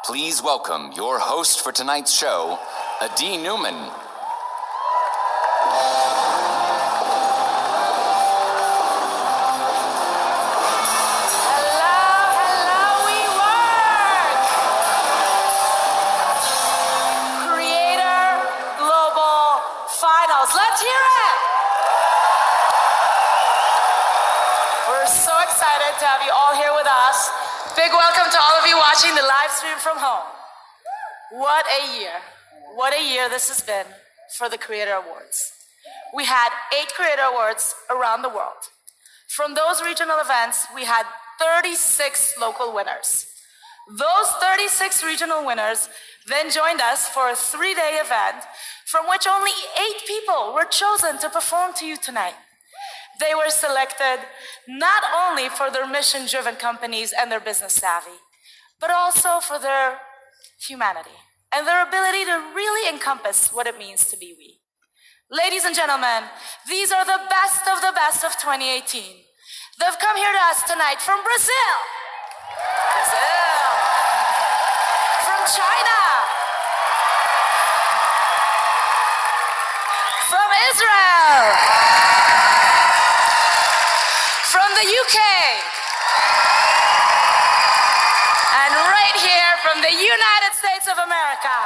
Please welcome your host for tonight's show, Neumann. Let's hear it! We're so excited to have you all here with us. Big welcome to all of you watching the live stream from home. What a year. What a year this has been for the Creator Awards. We had 8 Creator Awards around the world. From those regional events, we had 36 local winners. Those 36 regional winners then joined us for a 3-day event from which only 8 people were chosen to perform to you tonight. They were selected not only for their mission-driven companies and their business savvy, but also for their humanity and their ability to really encompass what it means to be we. Ladies and gentlemen, these are the best of 2018. They've come here to us tonight from Brazil, from China, from Israel, from the UK, and right here from the United States of America.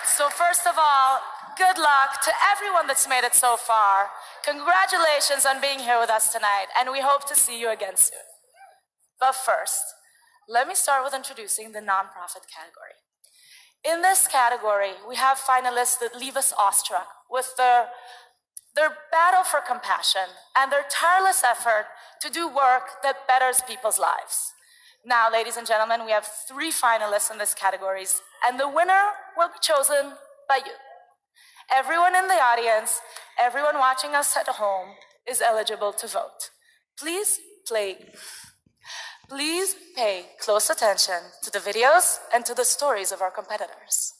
So first of all, good luck to everyone that's made it so far. Congratulations on being here with us tonight, and we hope to see you again soon. But first, let me start with introducing the nonprofit category. In this category, we have finalists that leave us awestruck with their battle for compassion and their tireless effort to do work that betters people's lives. Now, ladies and gentlemen, we have 3 finalists in this categories, and the winner will be chosen by you. Everyone in the audience, everyone watching us at home is eligible to vote. Please pay close attention to the videos and to the stories of our competitors.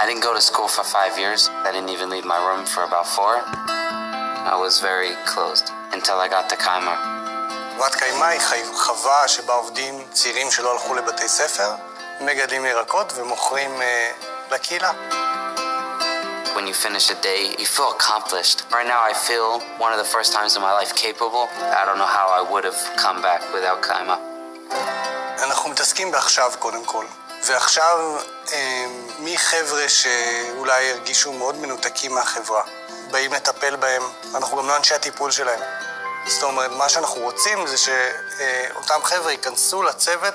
I didn't go to school for 5 years. I didn't even leave my room for about 4. I was very closed until I got to Keimer. חברת קיימה היא חווה שבה עובדים צעירים שלא הלכו לבתי ספר, מגדלים ירקות ומוכרים לקהילה. When you finish a day, you feel accomplished. Right now I feel one of the first times in my life capable. I don't know how I would have come back without Keimer. אנחנו מתעסקים בעכשיו קודם כל. ועכשיו מי חבר'ה שאולי הרגישו מאוד מנותקים מהחברה. באים לטפל בהם, אנחנו גם לא אנשי הטיפול שלהם. זאת אומרת, מה שאנחנו רוצים זה שאותם חבר'ה ייכנסו לצוות.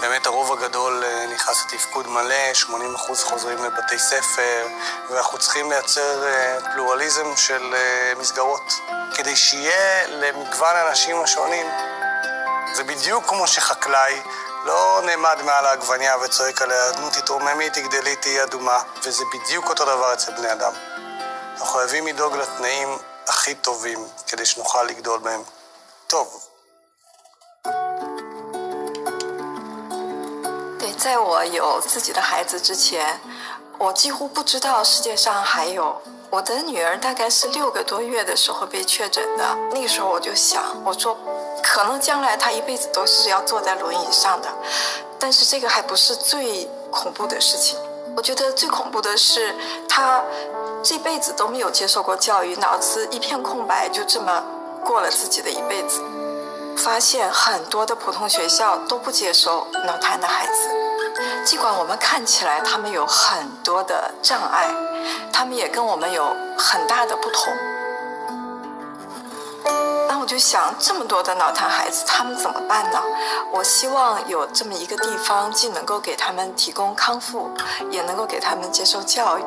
באמת הרוב הגדול נכנס לתפקוד מלא, 80% חוזרים לבתי ספר, ואנחנו צריכים לייצר פלורליזם של מסגרות, כדי שיהיה למגוון האנשים השונים זה בדיוק כמו שחקלאי לא נעמד מעל העגבניה וצועק עליה, נו תתרוממי, תגדלי, תהיי אדומה, וזה בדיוק אותו דבר אצל בני אדם. אנחנו חייבים לדאוג לתנאים הכי טובים כדי שנוכל לגדול בהם. טוב. 对，在我有自己的孩子之前，我几乎不知道世界上还有。我的女儿大概是6个多月的时候被确诊的，那个时候我就想，我说可能将来她一辈子都是要坐在轮椅上的，但是这个还不是最恐怖的事情。我觉得最恐怖的是她这辈子都没有接受过教育，脑子一片空白，就这么过了自己的一辈子。发现很多的普通学校都不接收脑瘫的孩子，尽管我们看起来他们有很多的障碍，他们也跟我们有很大的不同。那我就想，这么多的脑瘫孩子，他们怎么办呢？我希望有这么一个地方，既能够给他们提供康复，也能够给他们接受教育。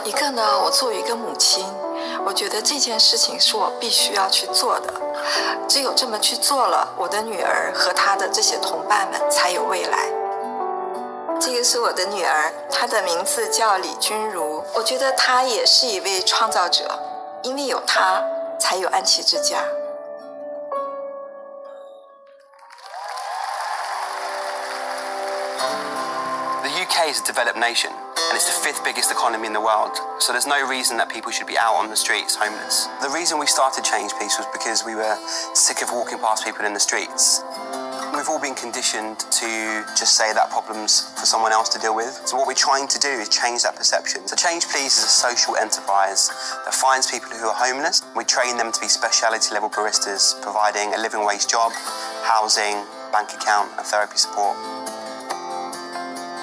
一个呢，我作为一个母亲，我觉得这件事情是我必须要去做的。只有这么去做了，我的女儿和她的这些同伴们才有未来。这个是我的女儿，她的名字叫李君如。我觉得她也是一位创造者，因为有她，才有安琪之家。The UK is a developed nation, and it's the 5th biggest economy in the world, so there's no reason that people should be out on the streets homeless. The reason we started Change Piece was because we were sick of walking past people in the streets. We've all been conditioned to just say that problem's for someone else to deal with. So what we're trying to do is change that perception. So Change Please is a social enterprise that finds people who are homeless. We train them to be speciality level baristas, providing a living wage job, housing, bank account and therapy support.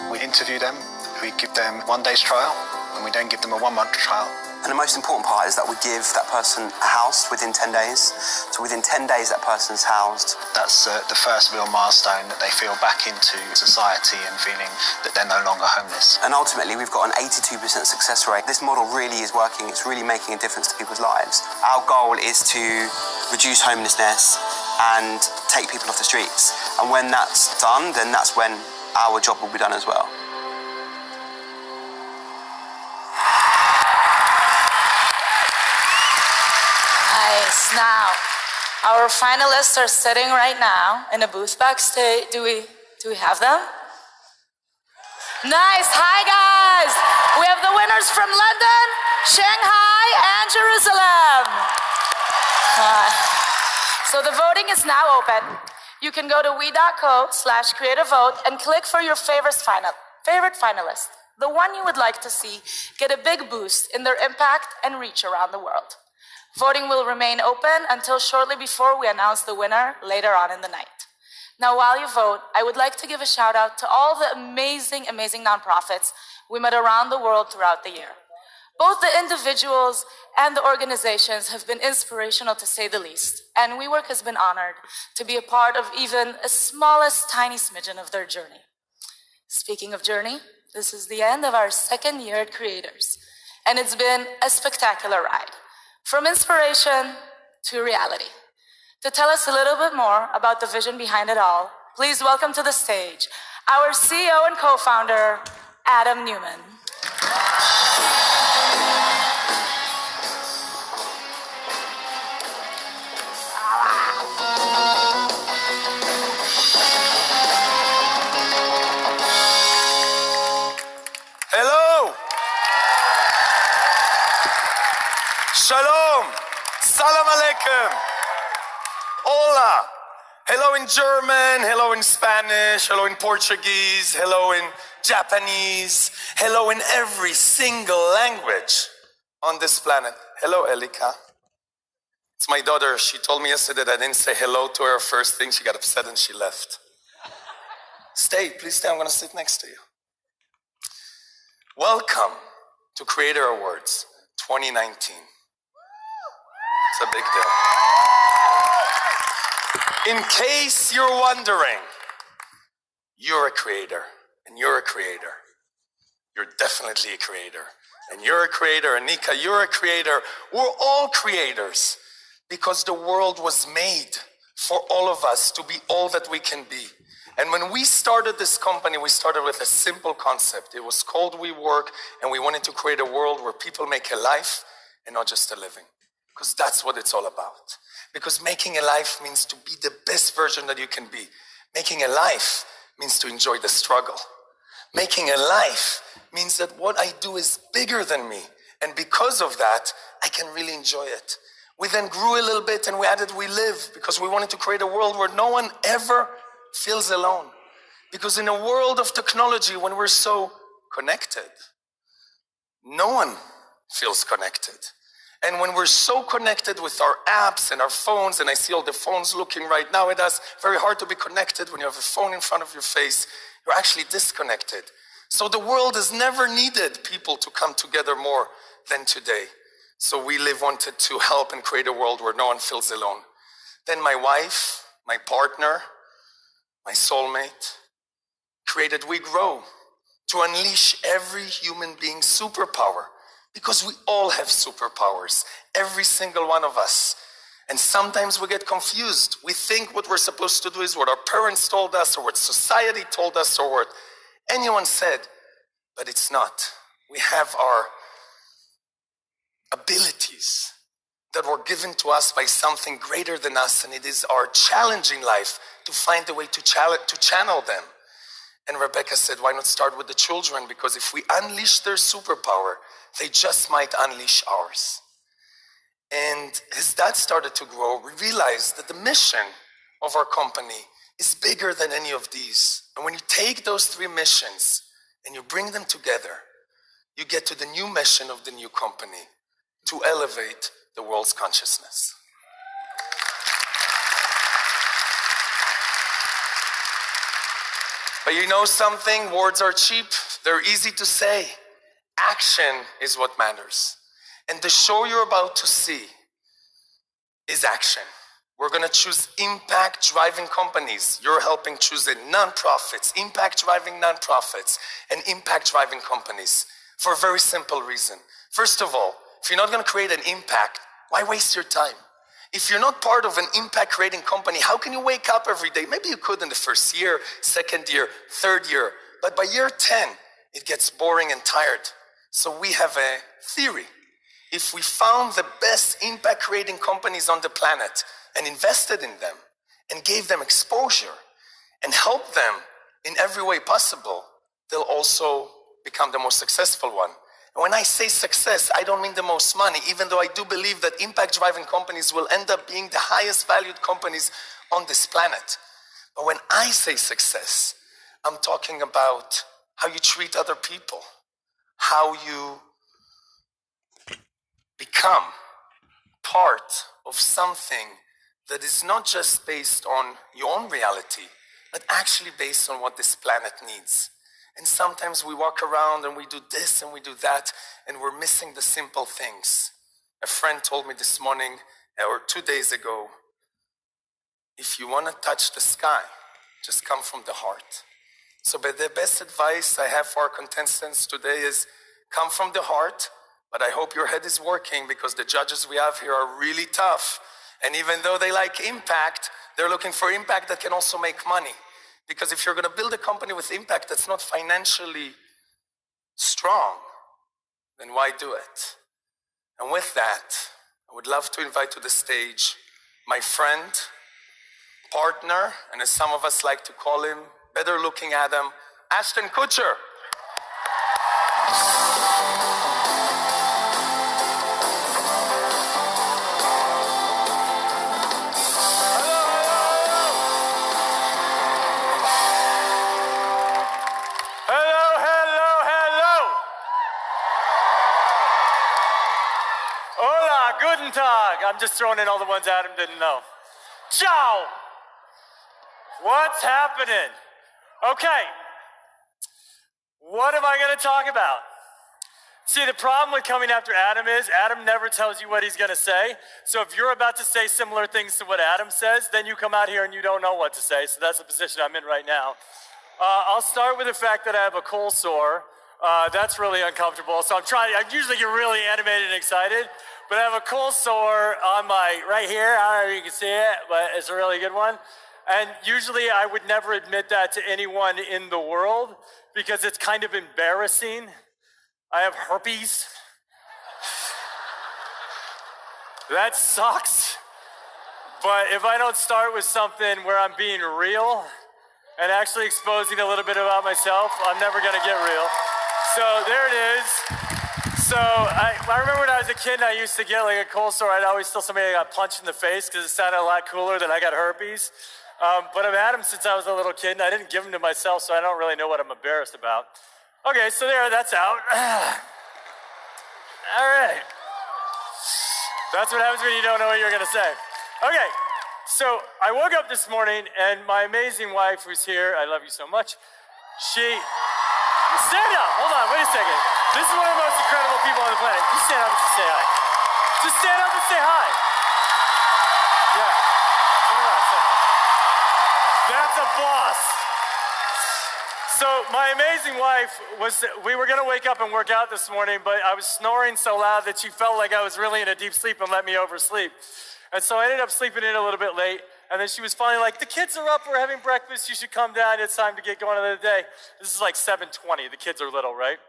We interview them, we give them 1 day's trial, and we don't give them a 1 month trial. And the most important part is that we give that person a house within 10 days. So within 10 days, that person's housed. That's the first real milestone that they feel back into society and feeling that they're no longer homeless. And ultimately, we've got an 82% success rate. This model really is working. It's really making a difference to people's lives. Our goal is to reduce homelessness and take people off the streets. And when that's done, then that's when our job will be done as well. Nice. Now, our finalists are sitting right now in a booth backstage. Do we have them? Nice. Hi, guys. We have the winners from London, Shanghai, and Jerusalem. So the voting is now open. You can go to we.co/creativevote and click for your favorite finalist, the one you would like to see get a big boost in their impact and reach around the world. Voting will remain open until shortly before we announce the winner later on in the night. Now, while you vote, I would like to give a shout out to all the amazing, amazing nonprofits we met around the world throughout the year. Both the individuals and the organizations have been inspirational, to say the least, and WeWork has been honored to be a part of even a smallest tiny smidgen of their journey. Speaking of journey, this is the end of our 2nd year at Creators, and it's been a spectacular ride, from inspiration to reality. To tell us a little bit more about the vision behind it all, please welcome to the stage our CEO and co-founder, Adam Neumann. Hello. Shalom. Salam alaikum. Hola. Hello in German, hello in Spanish, hello in Portuguese, hello in Japanese, hello in every single language on this planet. Hello, Elika. It's my daughter. She told me yesterday that I didn't say hello to her first thing. She got upset and she left. Stay, please stay. I'm going to sit next to you. Welcome to Creator Awards 2019. It's a big deal. In case you're wondering, you're a creator, and you're a creator. You're definitely a creator. And you're a creator, and Nika, you're a creator. We're all creators because the world was made for all of us to be all that we can be. And when we started this company, we started with a simple concept. It was called wework, and we wanted to create a world where people make a life and not just a living. Because that's what it's all about. Because making a life means to be the best version that you can be. Making a life means to enjoy the struggle. Making a life means that what I do is bigger than me. And because of that, I can really enjoy it. We then grew a little bit and we added we live, because we wanted to create a world where no one ever feels alone. Because in a world of technology, when we're so connected, no one feels connected. And when we're so connected with our apps and our phones, and I see all the phones looking right now at us, very hard to be connected when you have a phone in front of your face. You're actually disconnected. So the world has never needed people to come together more than today. So we wanted to help and create a world where no one feels alone. Then my wife, my partner, my soulmate, created We Grow to unleash every human being's superpower. Because we all have superpowers, every single one of us. And sometimes we get confused. We think what we're supposed to do is what our parents told us, or what society told us, or what anyone said, but it's not. We have our abilities that were given to us by something greater than us, and it is our challenge in life to find a way to channel them. And Rebecca said, why not start with the children? Because if we unleash their superpower, they just might unleash ours. And as that started to grow, we realized that the mission of our company is bigger than any of these. And when you take those three missions and you bring them together, you get to the new mission of the new company, to elevate the world's consciousness. But you know something? Words are cheap. They're easy to say. Action is what matters. And the show you're about to see is action. We're going to choose impact-driving companies. You're helping choose nonprofits, impact-driving nonprofits, and impact-driving companies for a very simple reason. First of all, if you're not going to create an impact, why waste your time? If you're not part of an impact-creating company, how can you wake up every day? Maybe you could in the first year, second year, third year, but by year 10, it gets boring and tired. So we have a theory. If we found the best impact-creating companies on the planet and invested in them and gave them exposure and helped them in every way possible, they'll also become the most successful one. And when I say success, I don't mean the most money, even though I do believe that impact-driving companies will end up being the highest valued companies on this planet. But when I say success, I'm talking about how you treat other people, how you become part of something that is not just based on your own reality, but actually based on what this planet needs. And sometimes we walk around and we do this and we do that, and we're missing the simple things. A friend told me this morning, or 2 days ago, if you want to touch the sky, just come from the heart. So the best advice I have for our contestants today is come from the heart, but I hope your head is working, because the judges we have here are really tough. And even though they like impact, they're looking for impact that can also make money. Because if you're going to build a company with impact that's not financially strong, then why do it? And with that, I would love to invite to the stage my friend, partner, and as some of us like to call him, better looking Adam, Ashton Kutcher. Guten Tag. I'm just throwing in all the ones Adam didn't know. Ciao. What's happening? Okay. What am I going to talk about? See, the problem with coming after Adam is Adam never tells you what he's going to say. So if you're about to say similar things to what Adam says, then you come out here and you don't know what to say. So that's the position I'm in right now. I'll start with the fact that I have a cold sore. That's really uncomfortable. So I usually get really animated and excited, but I have a cold sore on my right here. I don't know if you can see it, but it's a really good one. And usually I would never admit that to anyone in the world because it's kind of embarrassing. I have herpes. That sucks. But if I don't start with something where I'm being real and actually exposing a little bit about myself, I'm never gonna get real. So there it is. So I remember when I was a kid and I used to get like a cold sore, I'd always tell somebody I got punched in the face because it sounded a lot cooler than I got herpes. But I've had them since I was a little kid and I didn't give them to myself, so I don't really know what I'm embarrassed about. Okay, so that's out. All right. That's what happens when you don't know what you're gonna say. Okay, so I woke up this morning and my amazing wife who's here, I love you so much, stand up, hold on, wait a second. This is one of the most incredible people on the planet. You stand up and just say hi. Just stand up and say hi. Yeah, come on, say hi. That's a boss. So my amazing wife we were gonna wake up and work out this morning, but I was snoring so loud that she felt like I was really in a deep sleep and let me oversleep. And so I ended up sleeping in a little bit late, and then she was finally like, the kids are up, we're having breakfast, you should come down, it's time to get going another day. This is like 7:20, the kids are little, right?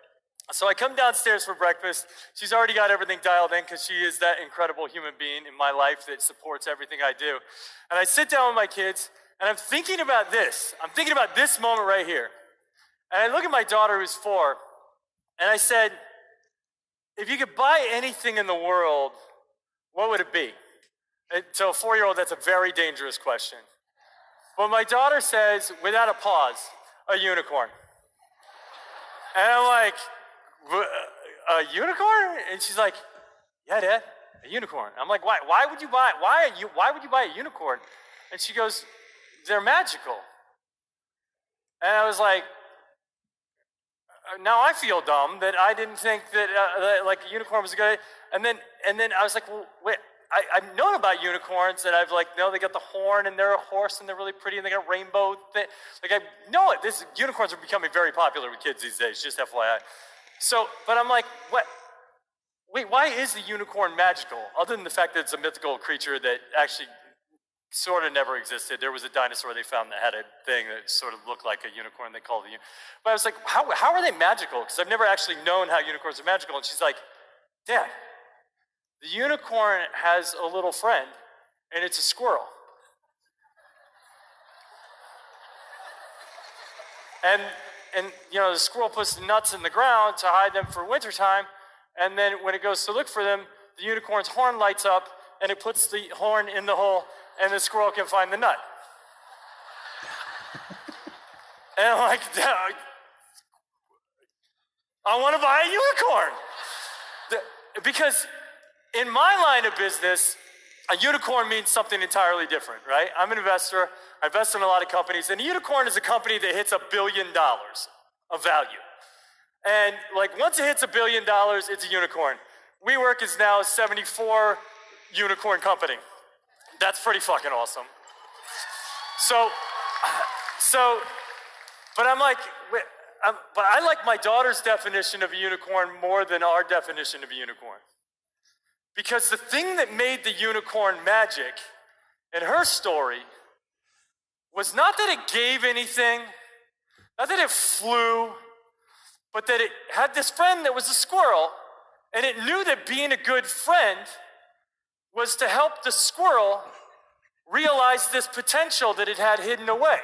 So I come downstairs for breakfast. She's already got everything dialed in because she is that incredible human being in my life that supports everything I do. And I sit down with my kids, and I'm thinking about this. I'm thinking about this moment right here. And I look at my daughter who's 4, and I said, if you could buy anything in the world, what would it be? And to a 4-year-old, that's a very dangerous question. But my daughter says, without a pause, a unicorn. And I'm like, a unicorn? And she's like, yeah, Dad, a unicorn. I'm like, why would you buy it? Why would you buy a unicorn? And she goes, they're magical. And I was like, now I feel dumb that I didn't think that like a unicorn was a good. And then I was like, well, wait. I've known about unicorns, and I've they got the horn, and they're a horse, and they're really pretty, and they got a rainbow thing. Like, I know it. Unicorns are becoming very popular with kids these days, just FYI. So, but I'm like, what? Wait, why is the unicorn magical? Other than the fact that it's a mythical creature that actually sort of never existed. There was a dinosaur they found that had a thing that sort of looked like a unicorn. They called it But I was like, how are they magical? Because I've never actually known how unicorns are magical. And she's like, Dad, the unicorn has a little friend, and it's a squirrel. And the squirrel puts the nuts in the ground to hide them for wintertime, and then when it goes to look for them, the unicorn's horn lights up, and it puts the horn in the hole, and the squirrel can find the nut. And I'm like, I want to buy a unicorn. Because in my line of business, a unicorn means something entirely different, right? I'm an investor. I invest in a lot of companies. And a unicorn is a company that hits $1 billion of value. And once it hits $1 billion, it's a unicorn. WeWork is now a 74 unicorn company. That's pretty fucking awesome. But I'm like, but I like my daughter's definition of a unicorn more than our definition of a unicorn. Because the thing that made the unicorn magic in her story was not that it gave anything, not that it flew, but that it had this friend that was a squirrel, and it knew that being a good friend was to help the squirrel realize this potential that it had hidden away.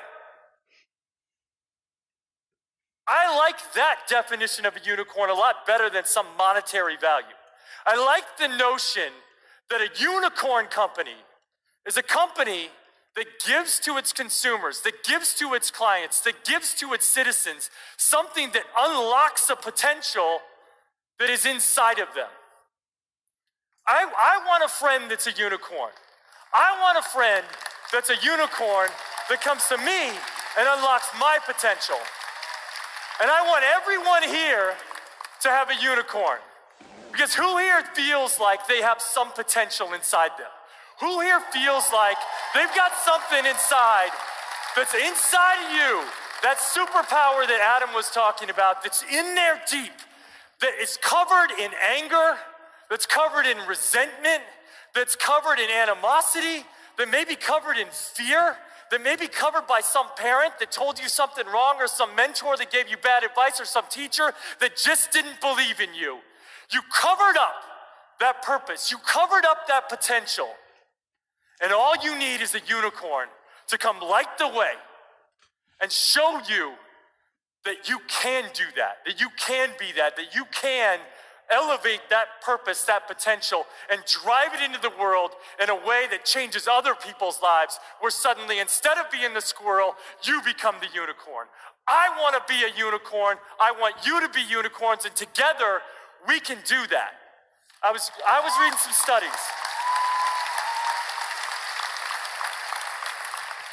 I like that definition of a unicorn a lot better than some monetary value. I like the notion that a unicorn company is a company that gives to its consumers, that gives to its clients, that gives to its citizens something that unlocks a potential that is inside of them. I want a friend that's a unicorn. I want a friend that's a unicorn that comes to me and unlocks my potential. And I want everyone here to have a unicorn. Because who here feels like they have some potential inside them? Who here feels like they've got something inside that's inside of you That superpower that Adam was talking about, that's in there deep, that is covered in anger, that's covered in resentment, that's covered in animosity, that may be covered in fear, that may be covered by some parent that told you something wrong, or some mentor that gave you bad advice, or some teacher that just didn't believe in you. You covered up that purpose. You covered up that potential. And all you need is a unicorn to come light the way and show you that you can do that you can be that you can elevate that purpose, that potential, and drive it into the world in a way that changes other people's lives, where suddenly, instead of being the squirrel, you become the unicorn. I want to be a unicorn. I want you to be unicorns, and together we can do that. I was reading some studies.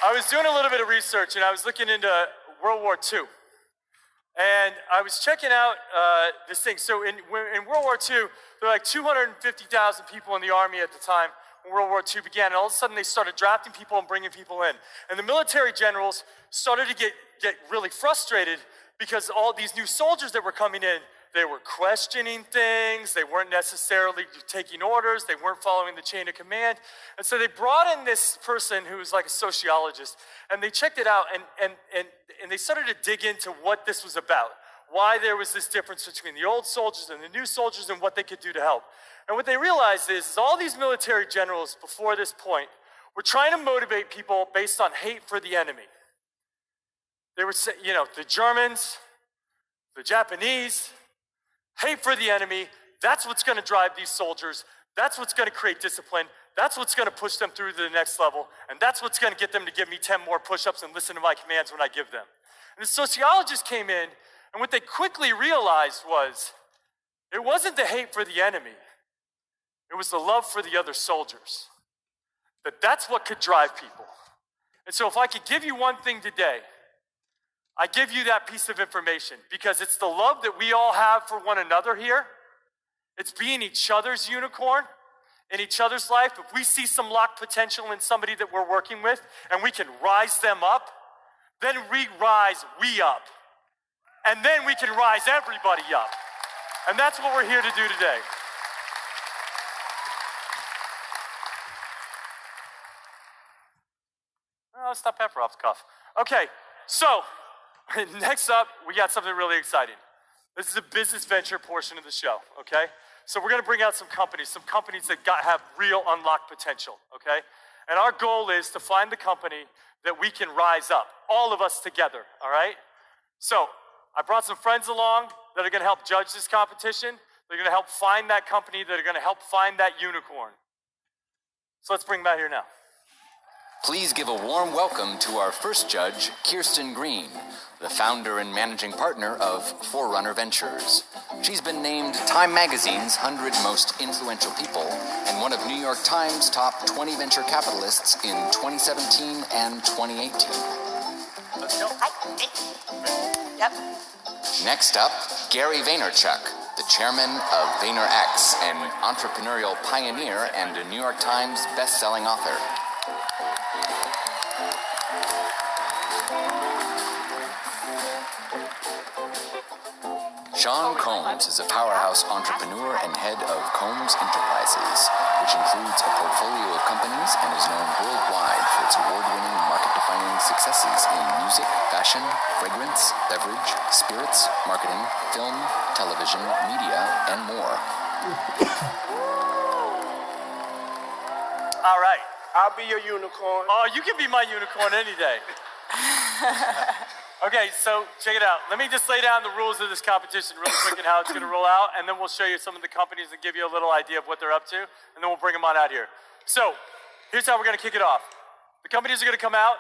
I was doing a little bit of research, and I was looking into World War II. And I was checking out this thing. So in World War II, there were like 250,000 people in the army at the time when World War II began. And all of a sudden, they started drafting people and bringing people in. And the military generals started to get really frustrated, because all these new soldiers that were coming in, they were questioning things. They weren't necessarily taking orders. They weren't following the chain of command. And so they brought in this person who was like a sociologist, and they checked it out, and they started to dig into what this was about, why there was this difference between the old soldiers and the new soldiers, and what they could do to help. And what they realized is all these military generals before this point were trying to motivate people based on hate for the enemy. They were saying, the Germans, the Japanese, hate for the enemy, that's what's going to drive these soldiers. That's what's going to create discipline. That's what's going to push them through to the next level. And that's what's going to get them to give me 10 more push-ups and listen to my commands when I give them. And the sociologists came in, and what they quickly realized was, it wasn't the hate for the enemy. It was the love for the other soldiers. That's what could drive people. And so if I could give you one thing today, I give you that piece of information, because it's the love that we all have for one another here. It's being each other's unicorn in each other's life. If we see some locked potential in somebody that we're working with, and we can rise them up, then we rise we up. And then we can rise everybody up. And that's what we're here to do today. Oh, let's stop pepper off the cuff. Okay, so next up, we got something really exciting. This is a business venture portion of the show, okay? So we're gonna bring out some companies that have real unlocked potential, okay? And our goal is to find the company that we can rise up, all of us together, all right? So I brought some friends along that are gonna help judge this competition. They're gonna help find that company, that are gonna help find that unicorn. So let's bring them out here now. Please give a warm welcome to our first judge, Kirsten Green, the founder and managing partner of Forerunner Ventures. She's been named Time Magazine's 100 Most Influential People and one of New York Times' top 20 venture capitalists in 2017 and 2018. Let's go. Hi. Yep. Next up, Gary Vaynerchuk, the chairman of VaynerX, an entrepreneurial pioneer and a New York Times best-selling author. Sean Combs is a powerhouse entrepreneur and head of Combs Enterprises, which includes a portfolio of companies and is known worldwide for its award-winning, market-defining successes in music, fashion, fragrance, beverage, spirits, marketing, film, television, media, and more. All right. I'll be your unicorn. Oh, you can be my unicorn any day. Okay, so check it out. Let me just lay down the rules of this competition really quick and how it's going to roll out, and then we'll show you some of the companies and give you a little idea of what they're up to, and then we'll bring them on out here. So here's how we're going to kick it off. The companies are going to come out.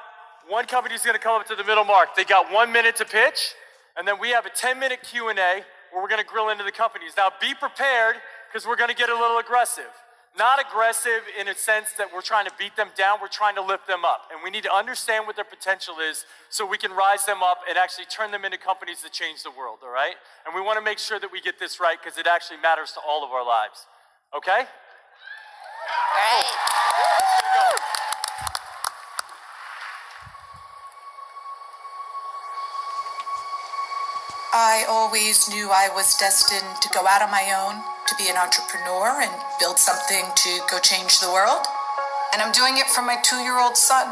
One company is going to come up to the middle mark. They got 1 minute to pitch, and then we have a 10-minute Q&A where we're going to grill into the companies. Now, be prepared, because we're going to get a little aggressive. Not aggressive in a sense that we're trying to beat them down, we're trying to lift them up. And we need to understand what their potential is so we can rise them up and actually turn them into companies that change the world, all right? And we want to make sure that we get this right, because it actually matters to all of our lives. Okay? Great. I always knew I was destined to go out on my own, to be an entrepreneur and build something to go change the world. And I'm doing it for my 2-year-old son.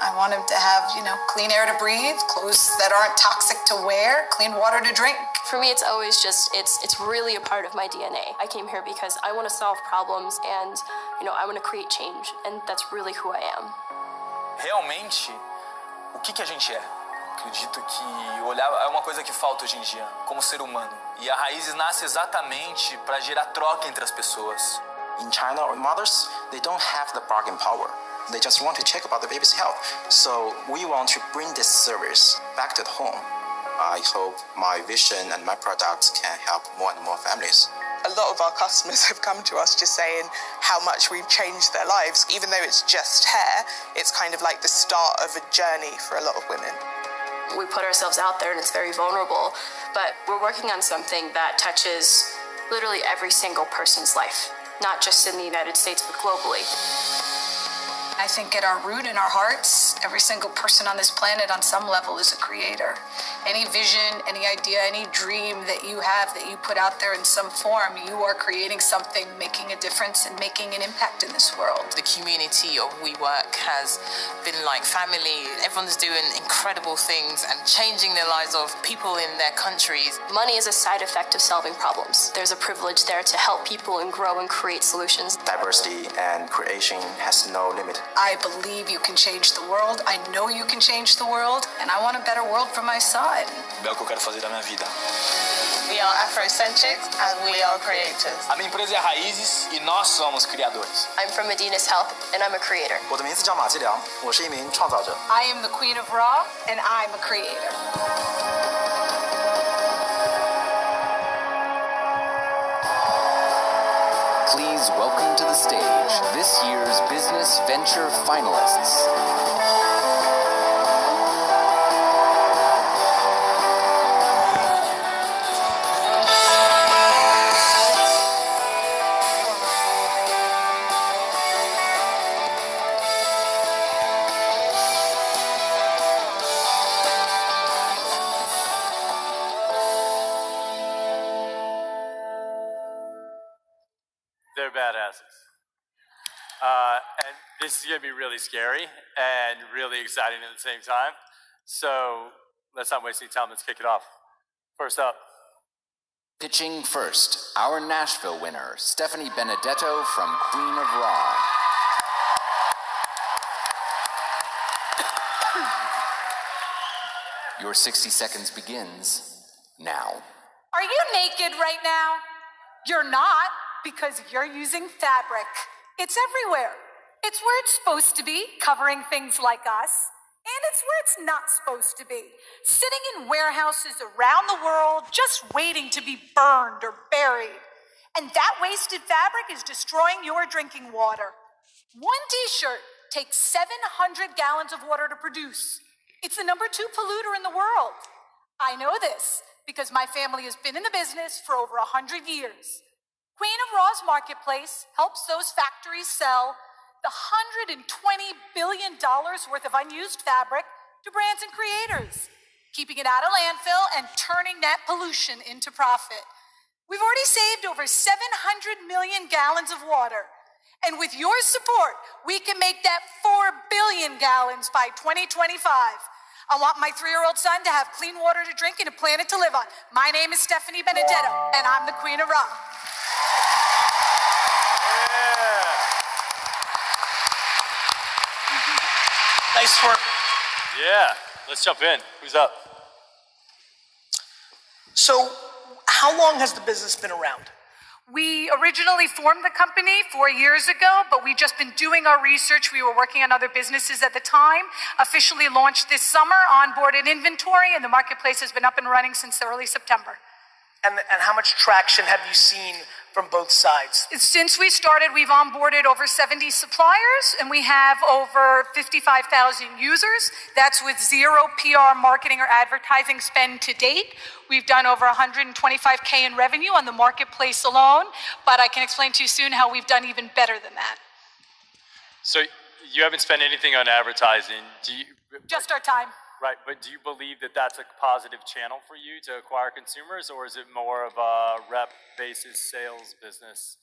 I want him to have, clean air to breathe, clothes that aren't toxic to wear, clean water to drink. For me, it's always just, it's really a part of my DNA. I came here because I want to solve problems and, I want to create change. And that's really who I am. Realmente, o que a gente é? Acredito que olhar é uma coisa que falta hoje em dia, como ser humano. E a Raiz nasce exatamente para gerar troca entre as pessoas. In China, mothers, they don't have the bargaining power. They just want to check about the baby's health. So we want to bring this service back to the home. I hope my vision and my products can help more and more families. A lot of our customers have come to us just saying how much we've changed their lives. Even though it's just hair, it's kind of like the start of a journey for a lot of women. We put ourselves out there and it's very vulnerable, but we're working on something that touches literally every single person's life, not just in the United States, but globally. I think at our root, in our hearts, every single person on this planet on some level is a creator. Any vision, any idea, any dream that you have that you put out there in some form, you are creating something, making a difference and making an impact in this world. The community of WeWork has been like family. Everyone's doing incredible things and changing the lives of people in their countries. Money is a side effect of solving problems. There's a privilege there to help people and grow and create solutions. Diversity and creation has no limit. I believe you can change the world. I know you can change the world, and I want a better world for my son. É o que eu quero fazer da minha vida. We are Afrocentric and we are creators. A minha empresa é Raizes e nós somos criadores. I'm from Medinas Health and I'm a creator. 我的名字叫马继良，我是一名创造者。I am the Queen of Raw, and I'm a creator. Please welcome to the stage this year's Business Venture finalists. They're badasses. And this is going to be really scary and really exciting at the same time. So let's not waste any time. Let's kick it off. First up. Pitching first, our Nashville winner, Stephanie Benedetto from Queen of Raw. Your 60 seconds begins now. Are you naked right now? You're not, because you're using fabric. It's everywhere. It's where it's supposed to be, covering things like us. And it's where it's not supposed to be, sitting in warehouses around the world, just waiting to be burned or buried. And that wasted fabric is destroying your drinking water. One t-shirt takes 700 gallons of water to produce. It's the #2 polluter in the world. I know this because my family has been in the business for over 100 years. Queen of Raw's marketplace helps those factories sell the $120 billion worth of unused fabric to brands and creators, keeping it out of landfill and turning that pollution into profit. We've already saved over 700 million gallons of water. And with your support, we can make that 4 billion gallons by 2025. I want my 3-year-old son to have clean water to drink and a planet to live on. My name is Stephanie Benedetto, and I'm the Queen of Raw. Nice work. Yeah, let's jump in. Who's up? So, how long has the business been around? We originally formed the company 4 years ago, but we've just been doing our research. We were working on other businesses at the time. Officially launched this summer, onboarded inventory, and the marketplace has been up and running since early September. And how much traction have you seen from both sides? Since we started, we've onboarded over 70 suppliers, and we have over 55,000 users. That's with zero PR, marketing, or advertising spend to date. We've done over 125K in revenue on the marketplace alone, but I can explain to you soon how we've done even better than that. So you haven't spent anything on advertising. Just our time. Right, but do you believe that that's a positive channel for you to acquire consumers, or is it more of a rep basis sales business?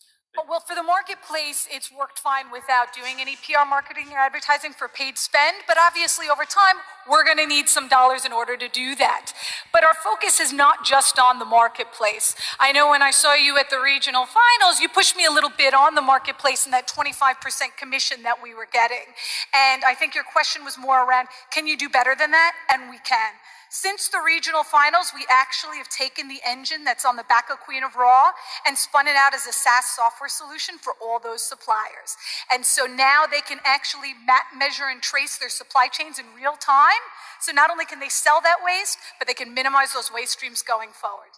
Well, for the marketplace, it's worked fine without doing any PR marketing or advertising for paid spend, but obviously over time, we're gonna need some dollars in order to do that. But our focus is not just on the marketplace. I know when I saw you at the regional finals, you pushed me a little bit on the marketplace and that 25% commission that we were getting. And I think your question was more around, can you do better than that? And we can. Since the regional finals, we actually have taken the engine that's on the back of Queen of Raw and spun it out as a SaaS software solution for all those suppliers. And so now they can actually measure and trace their supply chains in real time. So not only can they sell that waste, but they can minimize those waste streams going forward.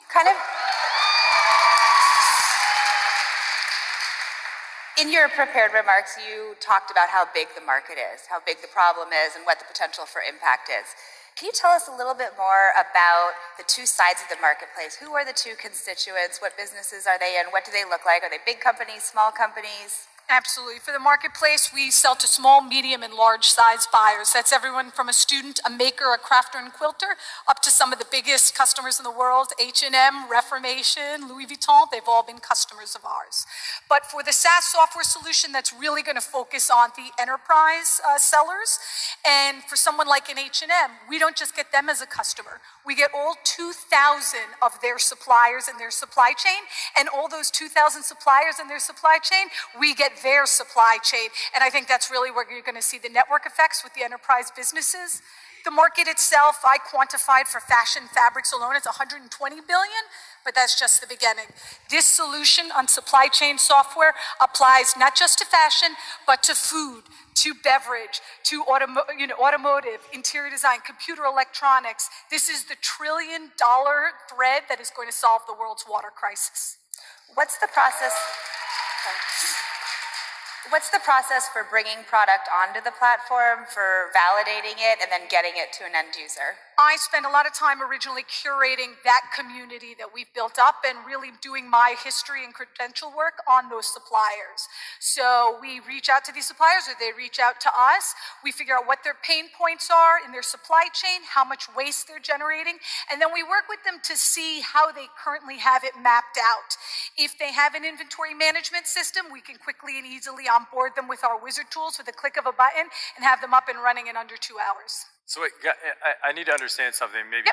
Kind of. In your prepared remarks, you talked about how big the market is, how big the problem is, and what the potential for impact is. Can you tell us a little bit more about the two sides of the marketplace? Who are the two constituents? What businesses are they in? What do they look like? Are they big companies, small companies? Absolutely. For the marketplace, we sell to small, medium, and large size buyers. That's everyone from a student, a maker, a crafter, and quilter, up to some of the biggest customers in the world, H&M, Reformation, Louis Vuitton. They've all been customers of ours. But for the SaaS software solution, that's really going to focus on the enterprise sellers. And for someone like an H&M, we don't just get them as a customer. We get all 2,000 of their suppliers in their supply chain. And all those 2,000 suppliers in their supply chain, we get their supply chain. And I think that's really where you're going to see the network effects with the enterprise businesses. The market itself, I quantified for fashion fabrics alone, it's 120 billion, but that's just the beginning. This solution on supply chain software applies not just to fashion, but to food, to beverage, to automotive, interior design, computer electronics. This is the $1 trillion thread that is going to solve the world's water crisis. What's the process? What's the process for bringing product onto the platform, for validating it, and then getting it to an end user? I spent a lot of time originally curating that community that we've built up and really doing my history and credential work on those suppliers. So we reach out to these suppliers or they reach out to us. We figure out what their pain points are in their supply chain, how much waste they're generating, and then we work with them to see how they currently have it mapped out. If they have an inventory management system, we can quickly and easily onboard them with our wizard tools with a click of a button and have them up and running in under 2 hours. So I need to understand something. Maybe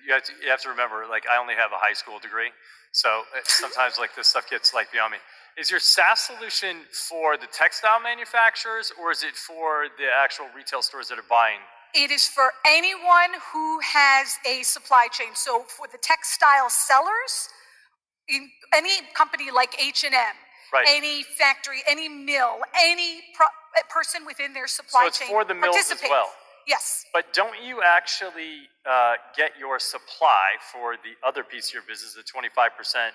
you have to remember, like, I only have a high school degree, so sometimes like this stuff gets like beyond me. Is your SaaS solution for the textile manufacturers, or is it for the actual retail stores that are buying? It is for anyone who has a supply chain. So for the textile sellers, any company like H&M, right. Any factory, any mill, any person within their supply chain. So it's for the mills as well? Yes. But don't you actually get your supply for the other piece of your business, the 25%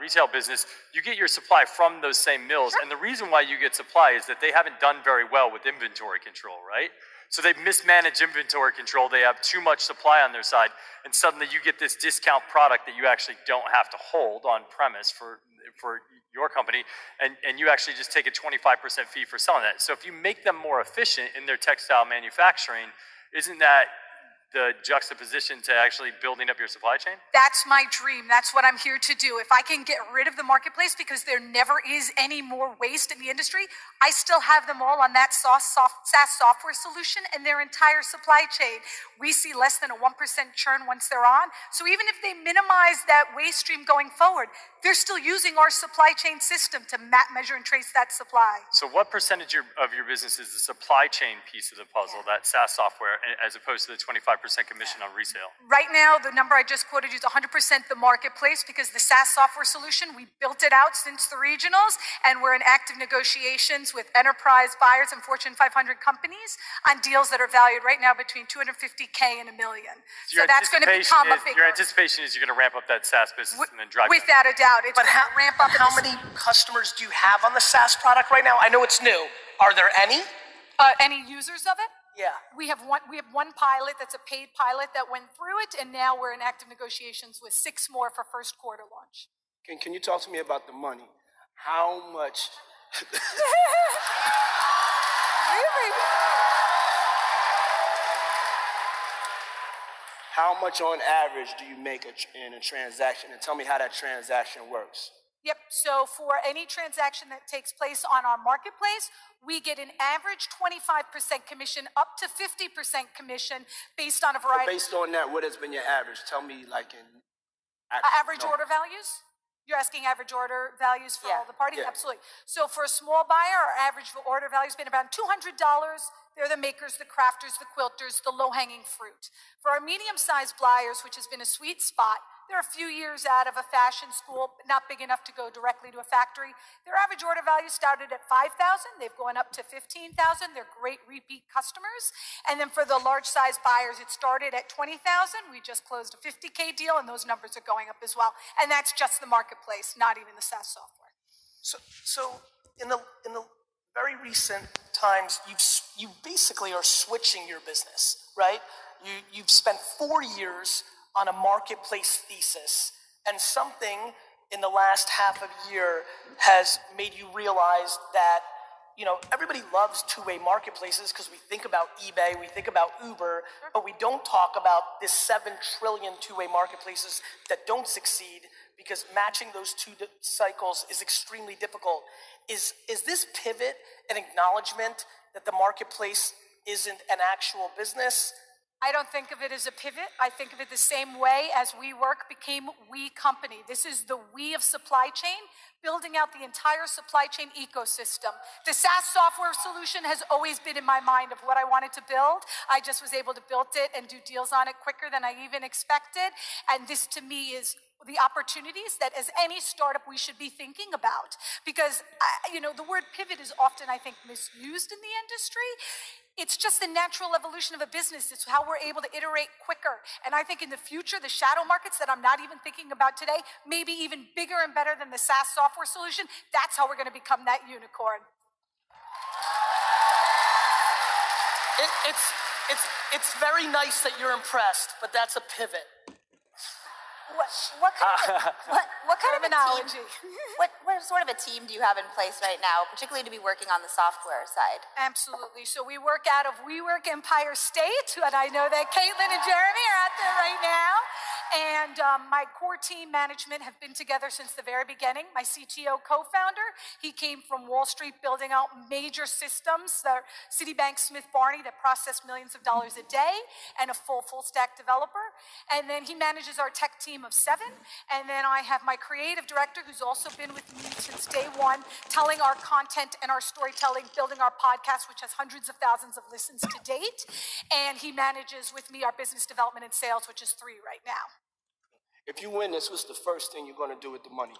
retail business, you get your supply from those same mills. Sure. And the reason why you get supply is that they haven't done very well with inventory control, right? So they've mismanaged inventory control. They have too much supply on their side. And suddenly you get this discount product that you actually don't have to hold on premise for your company, and you actually just take a 25% fee for selling that. So if you make them more efficient in their textile manufacturing, isn't that the juxtaposition to actually building up your supply chain? That's my dream. That's what I'm here to do. If I can get rid of the marketplace because there never is any more waste in the industry, I still have them all on that SaaS software solution and their entire supply chain. We see less than a 1% churn once they're on. So even if they minimize that waste stream going forward, they're still using our supply chain system to map, measure, and trace that supply. So what percentage of your business is the supply chain piece of the puzzle, that SaaS software, as opposed to the 25% commission on resale? Right now, the number I just quoted you is 100% the marketplace, because the SaaS software solution, we built it out since the regionals, and we're in active negotiations with enterprise buyers and Fortune 500 companies on deals that are valued right now between $250K and $1 million. So that's going to become a bigger. Your anticipation is you're going to ramp up that SaaS business and then drive it. Without a doubt. It's but ramp up. How many customers do you have on the SaaS product right now? I know it's new. Are there any? Any users of it? Yeah. We have one pilot that's a paid pilot that went through it, and now we're in active negotiations with 6 more for first quarter launch. Can you talk to me about the money? How much? Really? how much on average do you make in a transaction? And tell me how that transaction works. Yep, so for any transaction that takes place on our marketplace, we get an average 25% commission up to 50% commission based on a variety. So based on that, what has been your average? Tell me like in average order values? You're asking average order values for all the parties? Yeah. Absolutely. So for a small buyer, our average order value has been around $200. They're the makers, the crafters, the quilters, the low-hanging fruit. For our medium-sized buyers, which has been a sweet spot, they're a few years out of a fashion school, but not big enough to go directly to a factory. Their average order value started at $5,000. They've gone up to $15,000. They're great repeat customers. And then for the large-sized buyers, it started at $20,000. We just closed a $50K deal, and those numbers are going up as well. And that's just the marketplace, not even the SaaS software. So in the very recent times, you basically are switching your business, right? You've spent 4 years on a marketplace thesis, and something in the last half of year has made you realize that, you know, everybody loves two-way marketplaces because we think about eBay, we think about Uber, but we don't talk about this 7 trillion two-way marketplaces that don't succeed because matching those two cycles is extremely difficult. Is this pivot an acknowledgement that the marketplace isn't an actual business? I don't think of it as a pivot. I think of it the same way as WeWork became We Company. This is the we of supply chain, building out the entire supply chain ecosystem. The SaaS software solution has always been in my mind of what I wanted to build. I just was able to build it and do deals on it quicker than I even expected. And this to me is the opportunities that as any startup we should be thinking about. Because, the word pivot is often, I think, misused in the industry. It's just the natural evolution of a business. It's how we're able to iterate quicker. And I think in the future, the shadow markets that I'm not even thinking about today, maybe even bigger and better than the SaaS software solution, that's how we're going to become that unicorn. It's very nice that you're impressed, but that's a pivot. What kind of analogy? What sort of a team do you have in place right now, particularly to be working on the software side? Absolutely. So we work out of WeWork Empire State, and I know that Caitlin and Jeremy are out there right now. And my core team management have been together since the very beginning. My CTO co-founder, he came from Wall Street building out major systems, the Citibank Smith Barney that processed millions of dollars a day, and a full stack developer. And then he manages our tech team of 7. And then I have my creative director, who's also been with me since day one, telling our content and our storytelling, building our podcast, which has hundreds of thousands of listens to date. And he manages with me our business development and sales, which is 3 right now. If you win this, what's the first thing you're going to do with the money?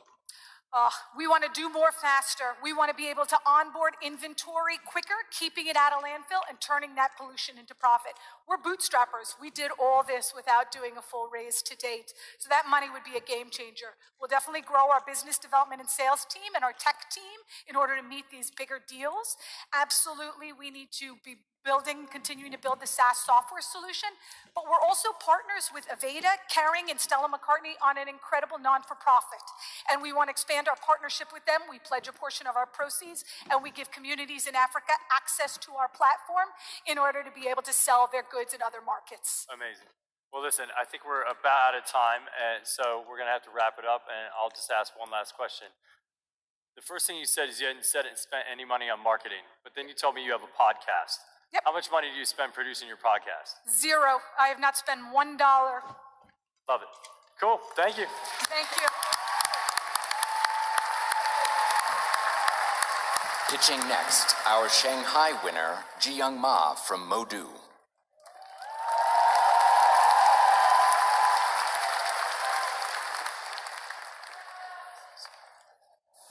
We want to do more faster. We want to be able to onboard inventory quicker, keeping it out of landfill and turning that pollution into profit. We're bootstrappers. We did all this without doing a full raise to date. So that money would be a game changer. We'll definitely grow our business development and sales team and our tech team in order to meet these bigger deals. Absolutely, we need to be continuing to build the SaaS software solution, but we're also partners with Aveda, Caring, and Stella McCartney on an incredible non-for-profit. And we want to expand our partnership with them. We pledge a portion of our proceeds, and we give communities in Africa access to our platform in order to be able to sell their goods in other markets. Amazing. Well, listen, I think we're about out of time, and so we're going to have to wrap it up, and I'll just ask one last question. The first thing you said is you hadn't spent any money on marketing, but then you told me you have a podcast. Yep. How much money do you spend producing your podcast? 0. I have not spent $1. Love it. Cool. Thank you. Thank you. Pitching next, our Shanghai winner, Ji-Young Ma from Modo.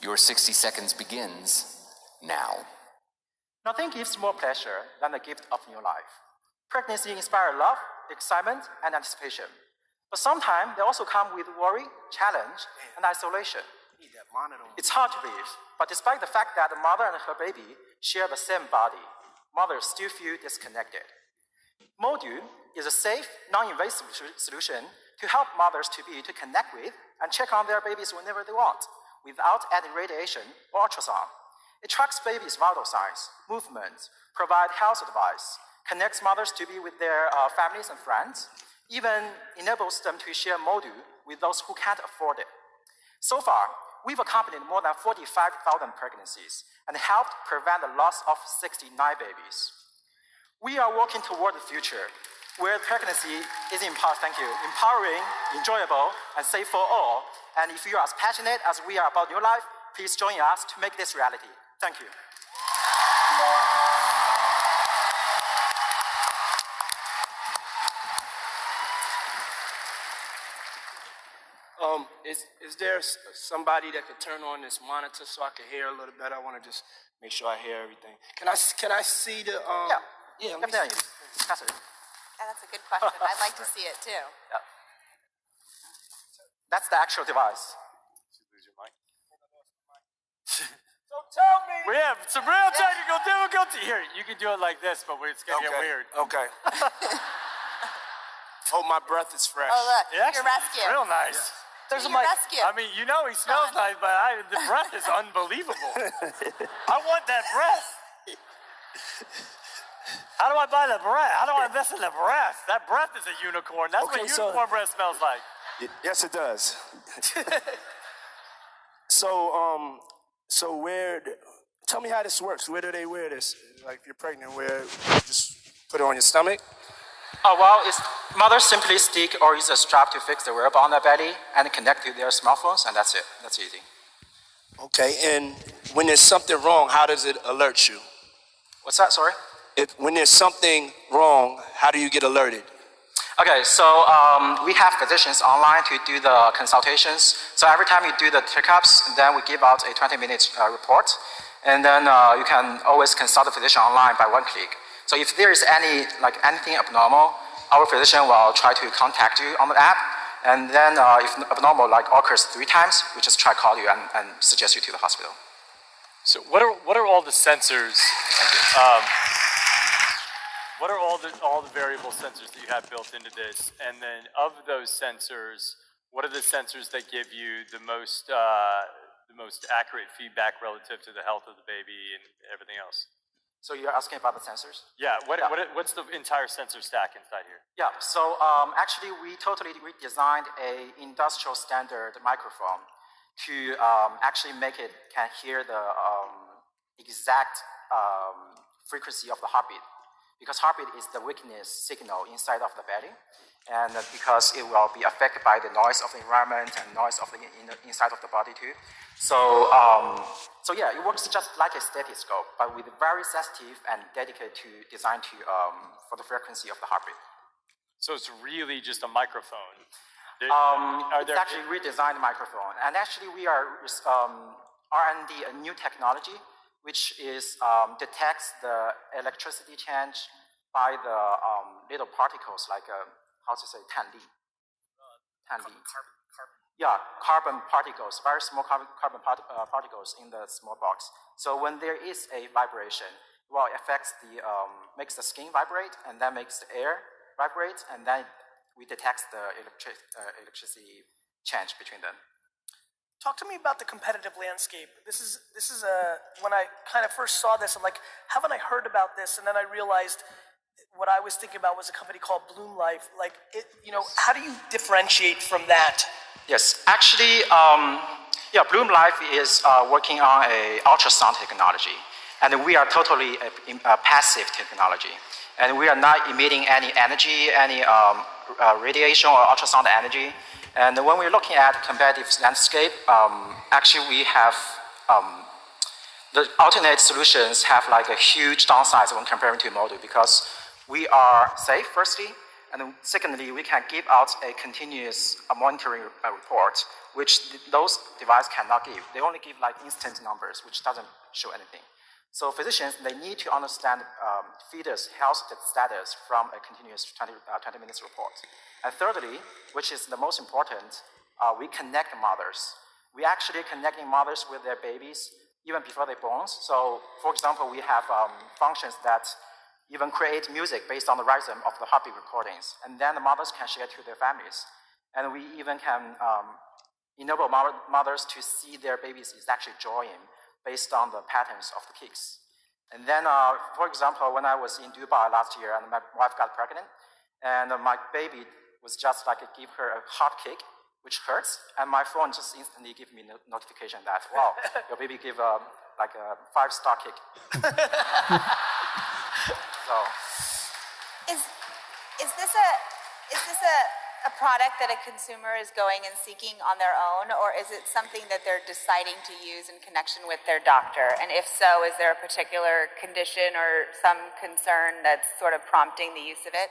Your 60 seconds begins now. Nothing gives more pleasure than the gift of new life. Pregnancy inspires love, excitement, and anticipation. But sometimes they also come with worry, challenge, and isolation. It's hard to believe, but despite the fact that the mother and her baby share the same body, mothers still feel disconnected. Modo is a safe, non-invasive solution to help mothers to connect with and check on their babies whenever they want, without adding radiation or ultrasound. It tracks babies' vital signs, movements, provides health advice, connects mothers to be with their families and friends, even enables them to share Modo with those who can't afford it. So far, we've accompanied more than 45,000 pregnancies and helped prevent the loss of 69 babies. We are working toward the future where pregnancy is empowering, enjoyable, and safe for all. And if you are as passionate as we are about new life, please join us to make this reality. Thank you. Is there somebody that could turn on this monitor so I can hear a little better? I want to just make sure I hear everything. Can I see the? Yeah. Let me see. Pass it. Yeah, that's a good question. I'd like to see it too. Yeah. That's the actual device. So tell me. We have some real technical difficulty here. You can do it like this, but it's gonna get weird. Okay. Hope my breath is fresh. Oh look, Yeah, your rescue. Real nice. Yeah. There's your rescue. I mean, you know he smells nice, but the breath is unbelievable. I want that breath. How do I buy the breath? How do I invest in the breath? That breath is a unicorn. That's what unicorn breath smells like. Yes, it does. So tell me how this works. Where do they wear this? Like if you're pregnant, where you just put it on your stomach? Mothers simply stick or use a strap to fix the wearable on their belly and connect to their smartphones, and that's it. That's easy. Okay, and when there's something wrong, how does it alert you? What's that, sorry? When there's something wrong, how do you get alerted? Okay, so we have physicians online to do the consultations. So every time you do the checkups, then we give out a 20-minute report. And then you can always consult the physician online by one click. So if there is anything abnormal, our physician will try to contact you on the app. And then if abnormal occurs 3 times, we just try to call you and suggest you to the hospital. So what are all the sensors? What are all the variable sensors that you have built into this? And then of those sensors, what are the sensors that give you the most accurate feedback relative to the health of the baby and everything else? So you're asking about the sensors? Yeah. What's the entire sensor stack inside here? Yeah. So actually, we totally redesigned a industrial standard microphone to actually make it can hear the exact frequency of the heartbeat. Because heartbeat is the weakness signal inside of the belly, and because it will be affected by the noise of the environment and noise of the inside of the body too. So yeah, it works just like a stethoscope, but with very sensitive and dedicated design for the frequency of the heartbeat. So it's really just a microphone. It's actually redesigned microphone, and actually we are R&D a new technology which is detects the electricity change by the little particles like tanli. Yeah, carbon particles, very small carbon particles in the small box. So when there is a vibration, well, it affects makes the skin vibrate, and then makes the air vibrate, and then we detect the electricity change between them. Talk to me about the competitive landscape. This is when I kind of first saw this, I'm like, haven't I heard about this? And then I realized what I was thinking about was a company called Bloom Life. How do you differentiate from that? Yes, actually, Bloom Life is working on a ultrasound technology, and we are totally a passive technology, and we are not emitting any energy, any radiation or ultrasound energy. And when we're looking at competitive landscape, actually we have the alternate solutions have a huge downside when comparing to Modo, because we are safe, firstly, and then secondly, we can give out a continuous monitoring report, which those devices cannot give. They only give instant numbers, which doesn't show anything. So physicians, they need to understand fetus health status from a continuous 20 minutes report. And thirdly, which is the most important, we connect mothers. We actually connecting mothers with their babies even before they're born. So, for example, we have functions that even create music based on the rhythm of the heartbeat recordings, and then the mothers can share to their families. And we even can enable mothers to see their babies is actually joying based on the patterns of the kicks. And then, for example, when I was in Dubai last year and my wife got pregnant, and my baby was just like give her a hot kick, which hurts, and my phone just instantly give me notification that, wow, your baby give like a 5-star kick. So, is this a product that a consumer is going and seeking on their own, or is it something that they're deciding to use in connection with their doctor? And if so, is there a particular condition or some concern that's sort of prompting the use of it?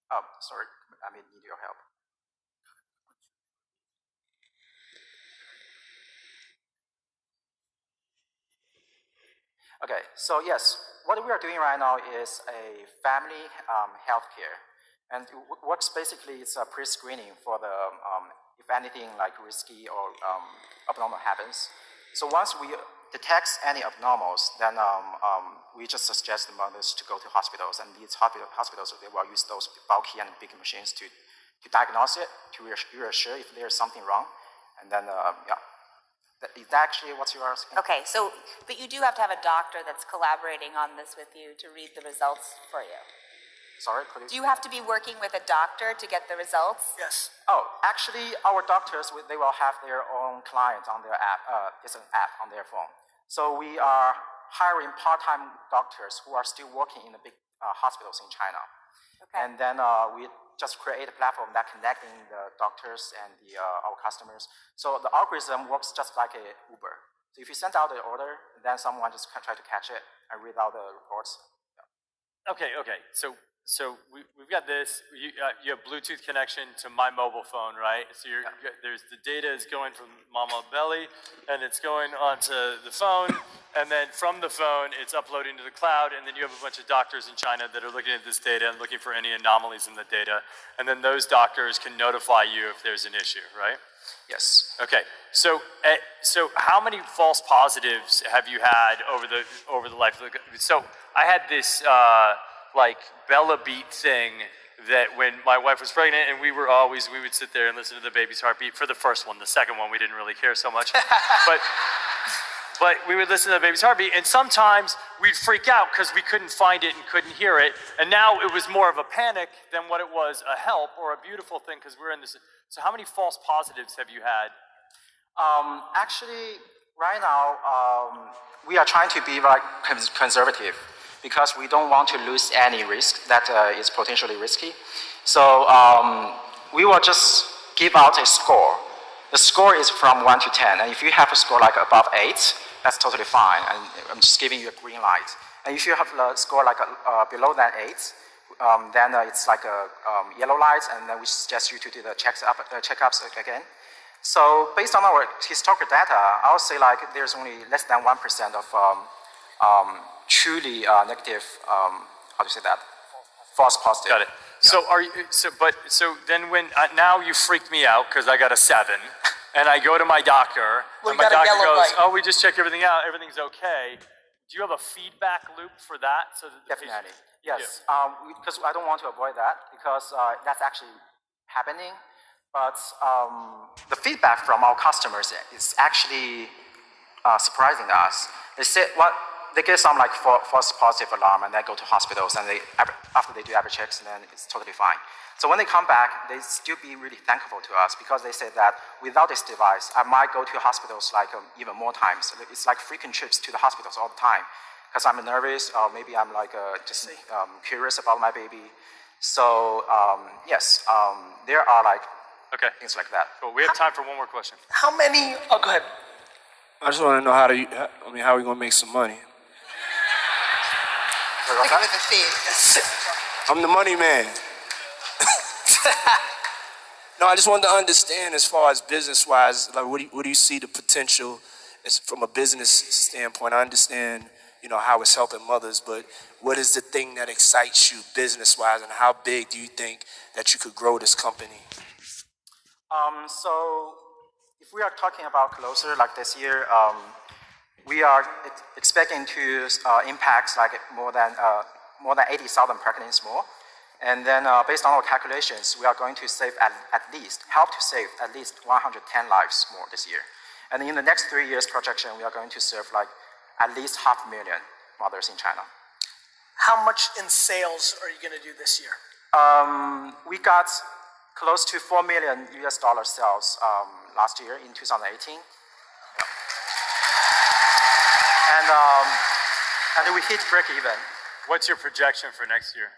Oh, sorry, I may need your help. Okay, so yes, what we are doing right now is a family healthcare. And it works basically, it's a pre-screening for the, if anything like risky or abnormal happens. So once we detect any abnormals, then we just suggest the mothers to go to hospitals. And these hospitals, they will use those bulky and big machines to diagnose it, to reassure if there's something wrong. And then, yeah. Is that actually what you are asking? Okay, so, but you do have to have a doctor that's collaborating on this with you to read the results for you. Sorry, could you? Do you have to be working with a doctor to get the results? Yes. Oh, actually, our doctors, they will have their own client on their app. It's an app on their phone. So we are hiring part-time doctors who are still working in the big hospitals in China. Okay. And then we just create a platform that connecting the doctors and our customers. So the algorithm works just like a Uber. So if you send out the order, then someone just can try to catch it and read out the reports. Yeah. Okay. So we've got this. You have Bluetooth connection to my mobile phone, right? So there's the data is going from Mama Belly, and it's going onto the phone, and then from the phone, it's uploading to the cloud, and then you have a bunch of doctors in China that are looking at this data and looking for any anomalies in the data, and then those doctors can notify you if there's an issue, right? Yes. Okay. So how many false positives have you had over the life of the? So I had this. Like Bella Beat thing that when my wife was pregnant and we would sit there and listen to the baby's heartbeat for the first one. The second one we didn't really care so much, but we would listen to the baby's heartbeat, and sometimes we'd freak out because we couldn't find it and couldn't hear it, and now it was more of a panic than what it was a help or a beautiful thing because we're in this. So how many false positives have you had? Actually, right now we are trying to be like conservative, because we don't want to lose any risk that is potentially risky. So we will just give out a score. The score is from 1 to 10, and if you have a score like above 8, that's totally fine, and I'm just giving you a green light. And if you have a score like below that 8, then it's like a yellow light, and then we suggest you to do the checkups again. So based on our historical data, I would say like there's only less than 1% of truly negative, how do you say that? False positive. Got it. Yeah. So then when now you freaked me out because I got a 7, and I go to my doctor, and my doctor goes, "Oh, we just checked everything out. Everything's okay." Do you have a feedback loop for that? So that definitely, yes. Because I don't want to avoid that because that's actually happening. But the feedback from our customers is actually surprising us. They say they get some like false positive alarm, and they go to hospitals, and after they do every checks, and then it's totally fine. So when they come back, they still be really thankful to us because they say that without this device, I might go to hospitals like even more times. It's like frequent trips to the hospitals all the time because I'm nervous, or maybe I'm like just curious about my baby. So yes, there are like things like that. Cool. We have time for one more question. How many? Oh, go ahead. I just want to know how are we gonna make some money? Like with a theme. I'm the money man. No, I just wanted to understand as far as business-wise, like what do you see the potential as from a business standpoint? I understand, how it's helping mothers, but what is the thing that excites you business-wise, and how big do you think that you could grow this company? So if we are talking about closer, like this year, we are expecting to impact like more than 80,000 pregnancies more. And then based on our calculations, we are going to save help to save at least 110 lives more this year. And in the next 3 years projection, we are going to serve like at least 500,000 mothers in China. How much in sales are you going to do this year? We got close to $4 million sales last year in 2018. And we hit break even. What's your projection for next year?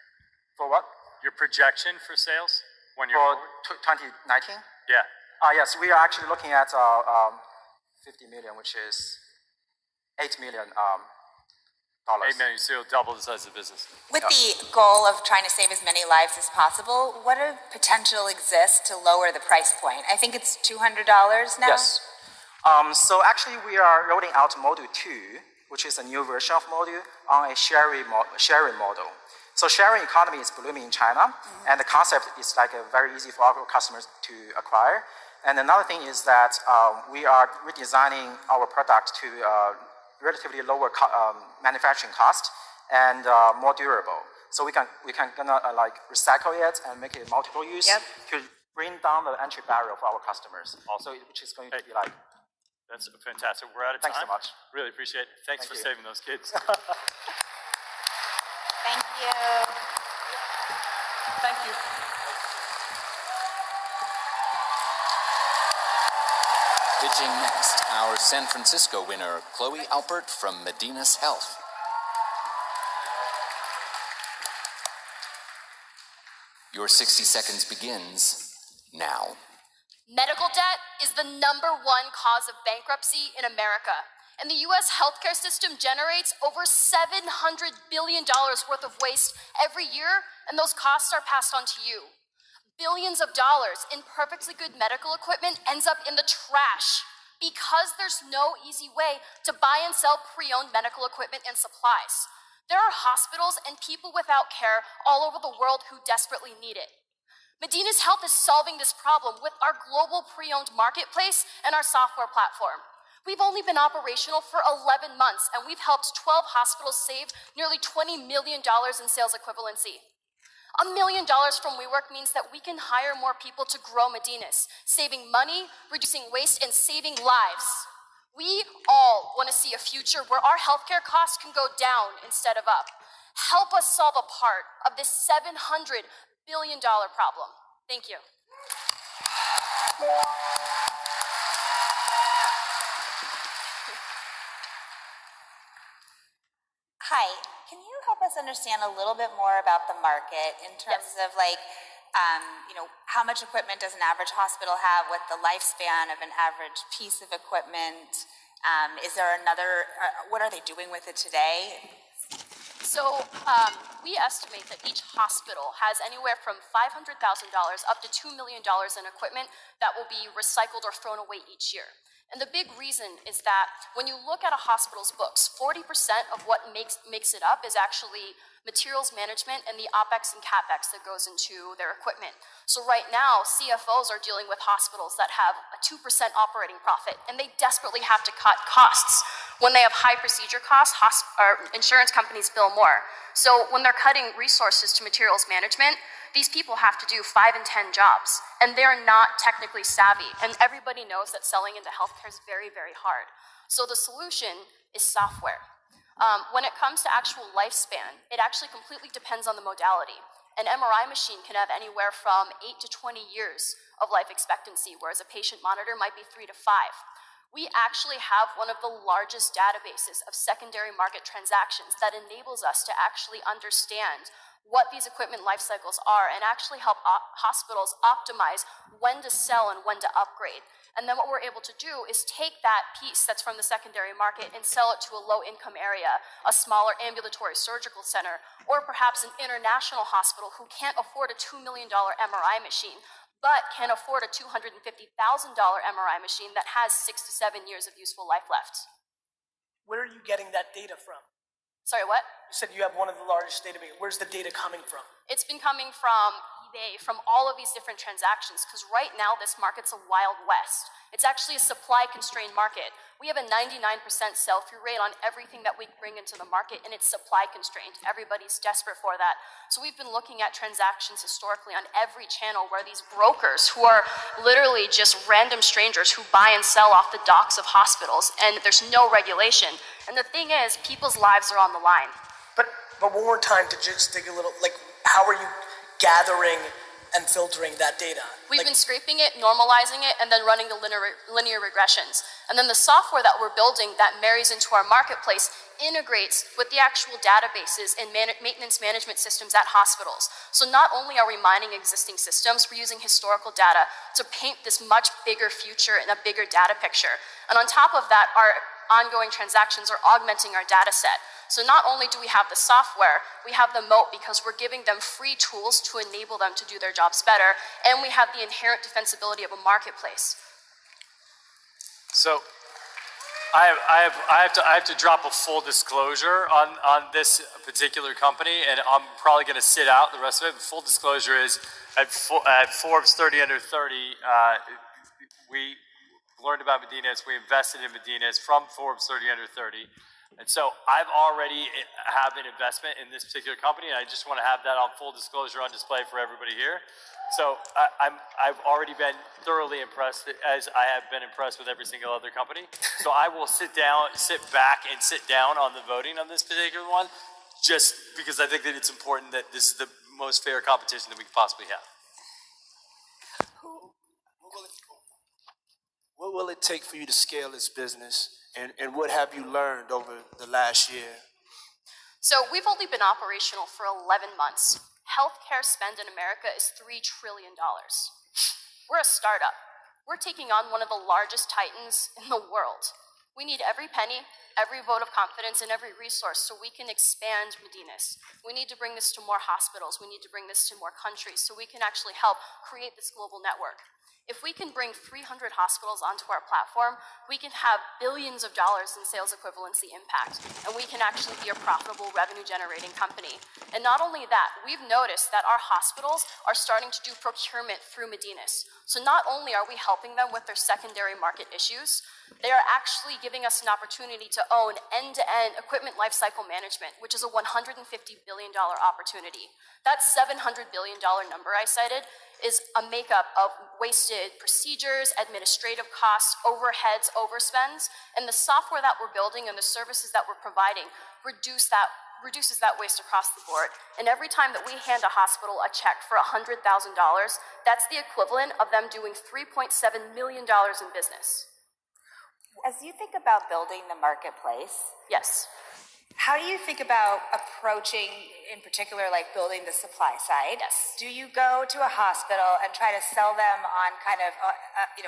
For what? Your projection for sales? When you're for 2019? Yeah. Yes, we are actually looking at 50 million, which is $8 million. $8 million, so you'll double the size of the business. With the goal of trying to save as many lives as possible, what potential exists to lower the price point? I think it's $200 now? Yes. So actually we are rolling out Modo 2, which is a new version of Modo on a sharing model. So sharing economy is blooming in China, and the concept is like very easy for our customers to acquire. And another thing is that we are redesigning our product to relatively lower manufacturing cost and more durable. So we can like recycle it and make it multiple use to bring down the entry barrier for our customers. Also, which is going to be like. That's fantastic. We're out of time. Thanks so much. Really appreciate it. Thanks for saving those kids. Thank you. Thank you. Pitching next, our San Francisco winner, Chloe Alpert from Medinas Health. Your 60 seconds begins now. Medical debt is the #1 cause of bankruptcy in America. And the US healthcare system generates over $700 billion worth of waste every year, and those costs are passed on to you. Billions of dollars in perfectly good medical equipment ends up in the trash because there's no easy way to buy and sell pre-owned medical equipment and supplies. There are hospitals and people without care all over the world who desperately need it. Medinas Health is solving this problem with our global pre-owned marketplace and our software platform. We've only been operational for 11 months, and we've helped 12 hospitals save nearly $20 million in sales equivalency. $1 million from WeWork means that we can hire more people to grow Medinas, saving money, reducing waste, and saving lives. We all want to see a future where our healthcare costs can go down instead of up. Help us solve a part of this $700 billion problem. Thank you. Hi, can you help us understand a little bit more about the market in terms of like, how much equipment does an average hospital have? What the lifespan of an average piece of equipment? Is there another, what are they doing with it today? So we estimate that each hospital has anywhere from $500,000 up to $2 million in equipment that will be recycled or thrown away each year. And the big reason is that when you look at a hospital's books, 40% of what makes it up is actually materials management and the OpEx and CapEx that goes into their equipment. So right now, CFOs are dealing with hospitals that have a 2% operating profit, and they desperately have to cut costs. When they have high procedure costs, insurance companies bill more. So when they're cutting resources to materials management, these people have to do 5 and 10 jobs, and they're not technically savvy. And everybody knows that selling into healthcare is very, very hard. So the solution is software. When it comes to actual lifespan, it actually completely depends on the modality. An MRI machine can have anywhere from 8 to 20 years of life expectancy, whereas a patient monitor might be 3 to 5. We actually have one of the largest databases of secondary market transactions that enables us to actually understand what these equipment life cycles are and actually help hospitals optimize when to sell and when to upgrade. And then what we're able to do is take that piece that's from the secondary market and sell it to a low-income area, a smaller ambulatory surgical center, or perhaps an international hospital who can't afford a $2 million MRI machine, but can afford a $250,000 MRI machine that has 6 to 7 years of useful life left. Where are you getting that data from? Sorry, what? You said you have one of the largest databases. Where's the data coming from? It's been coming from eBay, from all of these different transactions, because right now this market's a wild west. It's actually a supply-constrained market. We have a 99% sell-through rate on everything that we bring into the market, and it's supply-constrained. Everybody's desperate for that. So we've been looking at transactions historically on every channel where these brokers, who are literally just random strangers who buy and sell off the docks of hospitals, and there's no regulation. And the thing is, people's lives are on the line. But one more time to just dig a little, like, how are you gathering and filtering that data? We've been scraping it, normalizing it, and then running the linear regressions. And then the software that we're building that marries into our marketplace integrates with the actual databases and maintenance management systems at hospitals. So not only are we mining existing systems, we're using historical data to paint this much bigger future and a bigger data picture. And on top of that, our ongoing transactions are augmenting our data set. So not only do we have the software, we have the moat because we're giving them free tools to enable them to do their jobs better, and we have the inherent defensibility of a marketplace. So I have to drop a full disclosure on this particular company, and I'm probably going to sit out the rest of it. The full disclosure is at Forbes 30 Under 30, we learned about Medinas. We invested in Medinas from Forbes 30 Under 30. And so I've already have an investment in this particular company, and I just want to have that on full disclosure on display for everybody here. So I've already been thoroughly impressed, as I have been impressed with every single other company. So I will sit back and sit down on the voting on this particular one, just because I think that it's important that this is the most fair competition that we could possibly have. What will it take for you to scale this business? And what have you learned over the last year? So we've only been operational for 11 months. Healthcare spend in America is $3 trillion. We're a startup. We're taking on one of the largest titans in the world. We need every penny, every vote of confidence, and every resource so we can expand Medinas. We need to bring this to more hospitals. We need to bring this to more countries so we can actually help create this global network. If we can bring 300 hospitals onto our platform, we can have billions of dollars in sales equivalency impact, and we can actually be a profitable revenue-generating company. And not only that, we've noticed that our hospitals are starting to do procurement through Medinas. So not only are we helping them with their secondary market issues, they are actually giving us an opportunity to own end-to-end equipment lifecycle management, which is a $150 billion opportunity. That $700 billion number I cited is a makeup of wasted procedures, administrative costs, overheads, overspends, and the software that we're building and the services that we're providing reduces that waste across the board. And every time that we hand a hospital a check for $100,000, that's the equivalent of them doing $3.7 million in business. As you think about building the marketplace, yes, how do you think about approaching, in particular, like building the supply side? Yes. Do you go to a hospital and try to sell them on kind of,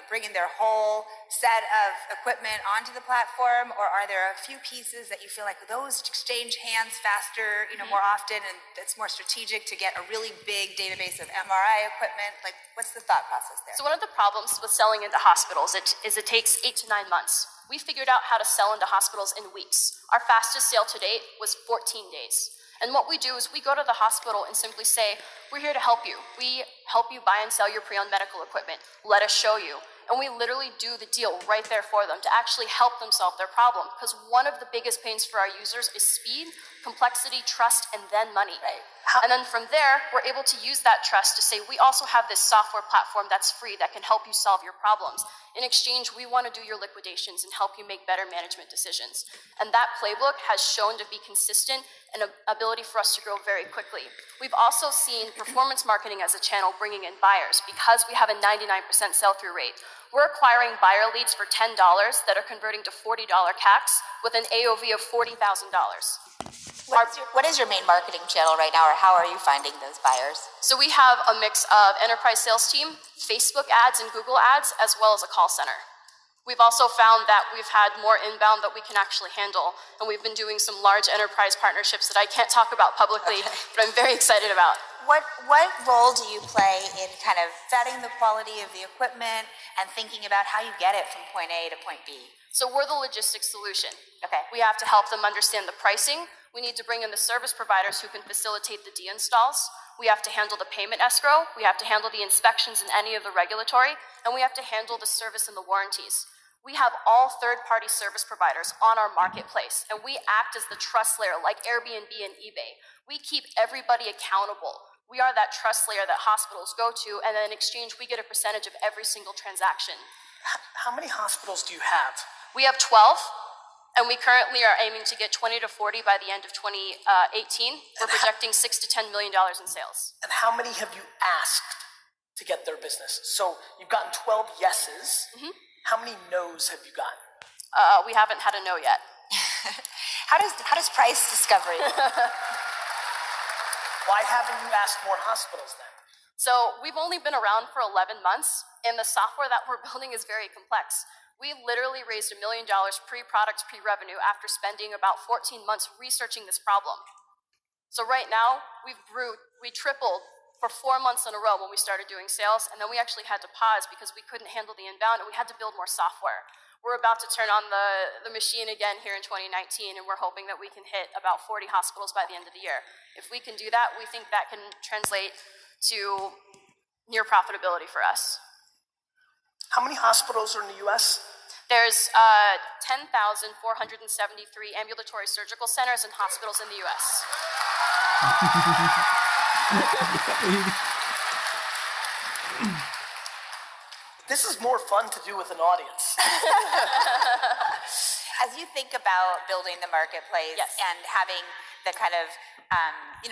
bringing their whole set of equipment onto the platform, or are there a few pieces that you feel like those exchange hands faster, more often, and it's more strategic to get a really big database of MRI equipment? Like, what's the thought process there? So one of the problems with selling into hospitals is it takes 8 to 9 months. We figured out how to sell into hospitals in weeks. Our fastest sale to date was 14 days. And what we do is we go to the hospital and simply say, we're here to help you. We help you buy and sell your pre-owned medical equipment. Let us show you. And we literally do the deal right there for them to actually help them solve their problem. Because one of the biggest pains for our users is speed, complexity, trust, and then money. Right. And then from there, we're able to use that trust to say, we also have this software platform that's free that can help you solve your problems. In exchange, we want to do your liquidations and help you make better management decisions. And that playbook has shown to be consistent and an ability for us to grow very quickly. We've also seen performance marketing as a channel bringing in buyers because we have a 99% sell-through rate. We're acquiring buyer leads for $10 that are converting to $40 CACs with an AOV of $40,000. What is your main marketing channel right now, or how are you finding those buyers? So we have a mix of enterprise sales team, Facebook ads and Google ads, as well as a call center. We've also found that we've had more inbound that we can actually handle, and we've been doing some large enterprise partnerships that I can't talk about publicly, but I'm very excited about. What role do you play in kind of vetting the quality of the equipment and thinking about how you get it from point A to point B? So we're the logistics solution. Okay. We have to help them understand the pricing. We need to bring in the service providers who can facilitate the de-installs. We have to handle the payment escrow. We have to handle the inspections and any of the regulatory. And we have to handle the service and the warranties. We have all third-party service providers on our marketplace, and we act as the trust layer like Airbnb and eBay. We keep everybody accountable. We are that trust layer that hospitals go to, and then in exchange, we get a percentage of every single transaction. How many hospitals do you have? We have 12. And we currently are aiming to get 20 to 40 by the end of 2018. We're projecting $6 to $10 million in sales. And how many have you asked to get their business. So you've gotten 12 yeses. How many no's have you gotten? We haven't had a no yet. How does price discovery work? Why haven't you asked more hospitals then? So we've only been around for 11 months, and the software that we're building is very complex. We literally raised $1 million pre-product, pre-revenue after spending about 14 months researching this problem. So right now, we tripled for 4 months in a row when we started doing sales, and then we actually had to pause because we couldn't handle the inbound, and we had to build more software. We're about to turn on the machine again here in 2019, and we're hoping that we can hit about 40 hospitals by the end of the year. If we can do that, we think that can translate to near profitability for us. How many hospitals are in the US? There's 10,473 ambulatory surgical centers and hospitals in the US. This is more fun to do with an audience. As you think about building the marketplace and having the kind of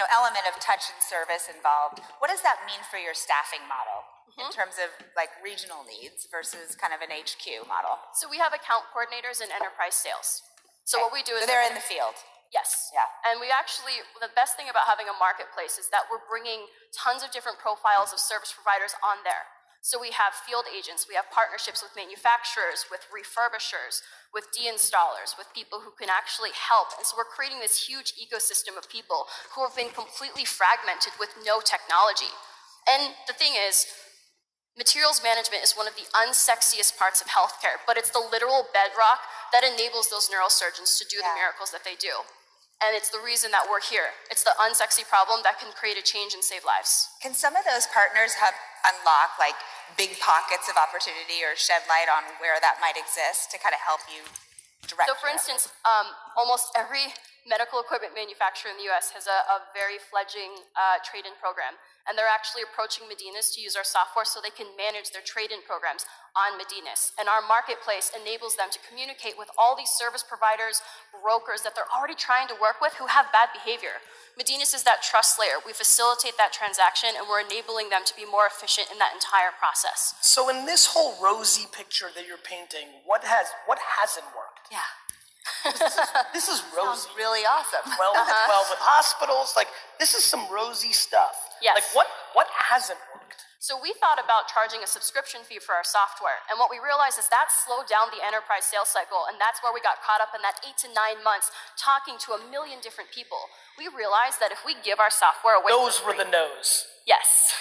element of touch and service involved, what does that mean for your staffing model in terms of like regional needs versus kind of an HQ model? So we have account coordinators and enterprise sales. So what we do is they're in the field. Yes. Yeah. And we actually, the best thing about having a marketplace is that we're bringing tons of different profiles of service providers on there. So we have field agents, we have partnerships with manufacturers, with refurbishers, with de-installers, with people who can actually help. And so we're creating this huge ecosystem of people who have been completely fragmented with no technology. And the thing is, materials management is one of the unsexiest parts of healthcare, but it's the literal bedrock that enables those neurosurgeons to do the miracles that they do. And it's the reason that we're here. It's the unsexy problem that can create a change and save lives. Can some of those partners unlock like big pockets of opportunity or shed light on where that might exist to kind of help you direct? So for instance, almost every medical equipment manufacturer in the US has a very fledgling trade-in program. And they're actually approaching Medinas to use our software so they can manage their trade-in programs on Medinas. And our marketplace enables them to communicate with all these service providers, brokers that they're already trying to work with who have bad behavior. Medinas is that trust layer. We facilitate that transaction, and we're enabling them to be more efficient in that entire process. So in this whole rosy picture that you're painting, what hasn't worked? Yeah. This is rosy. Sounds really awesome. 12 with hospitals, like this is some rosy stuff. Yes. Like what hasn't worked? So we thought about charging a subscription fee for our software, and what we realized is that slowed down the enterprise sales cycle, and that's where we got caught up in that 8 to 9 months talking to 1 million different people. We realized that if we give our software away Those were the no's. Yes.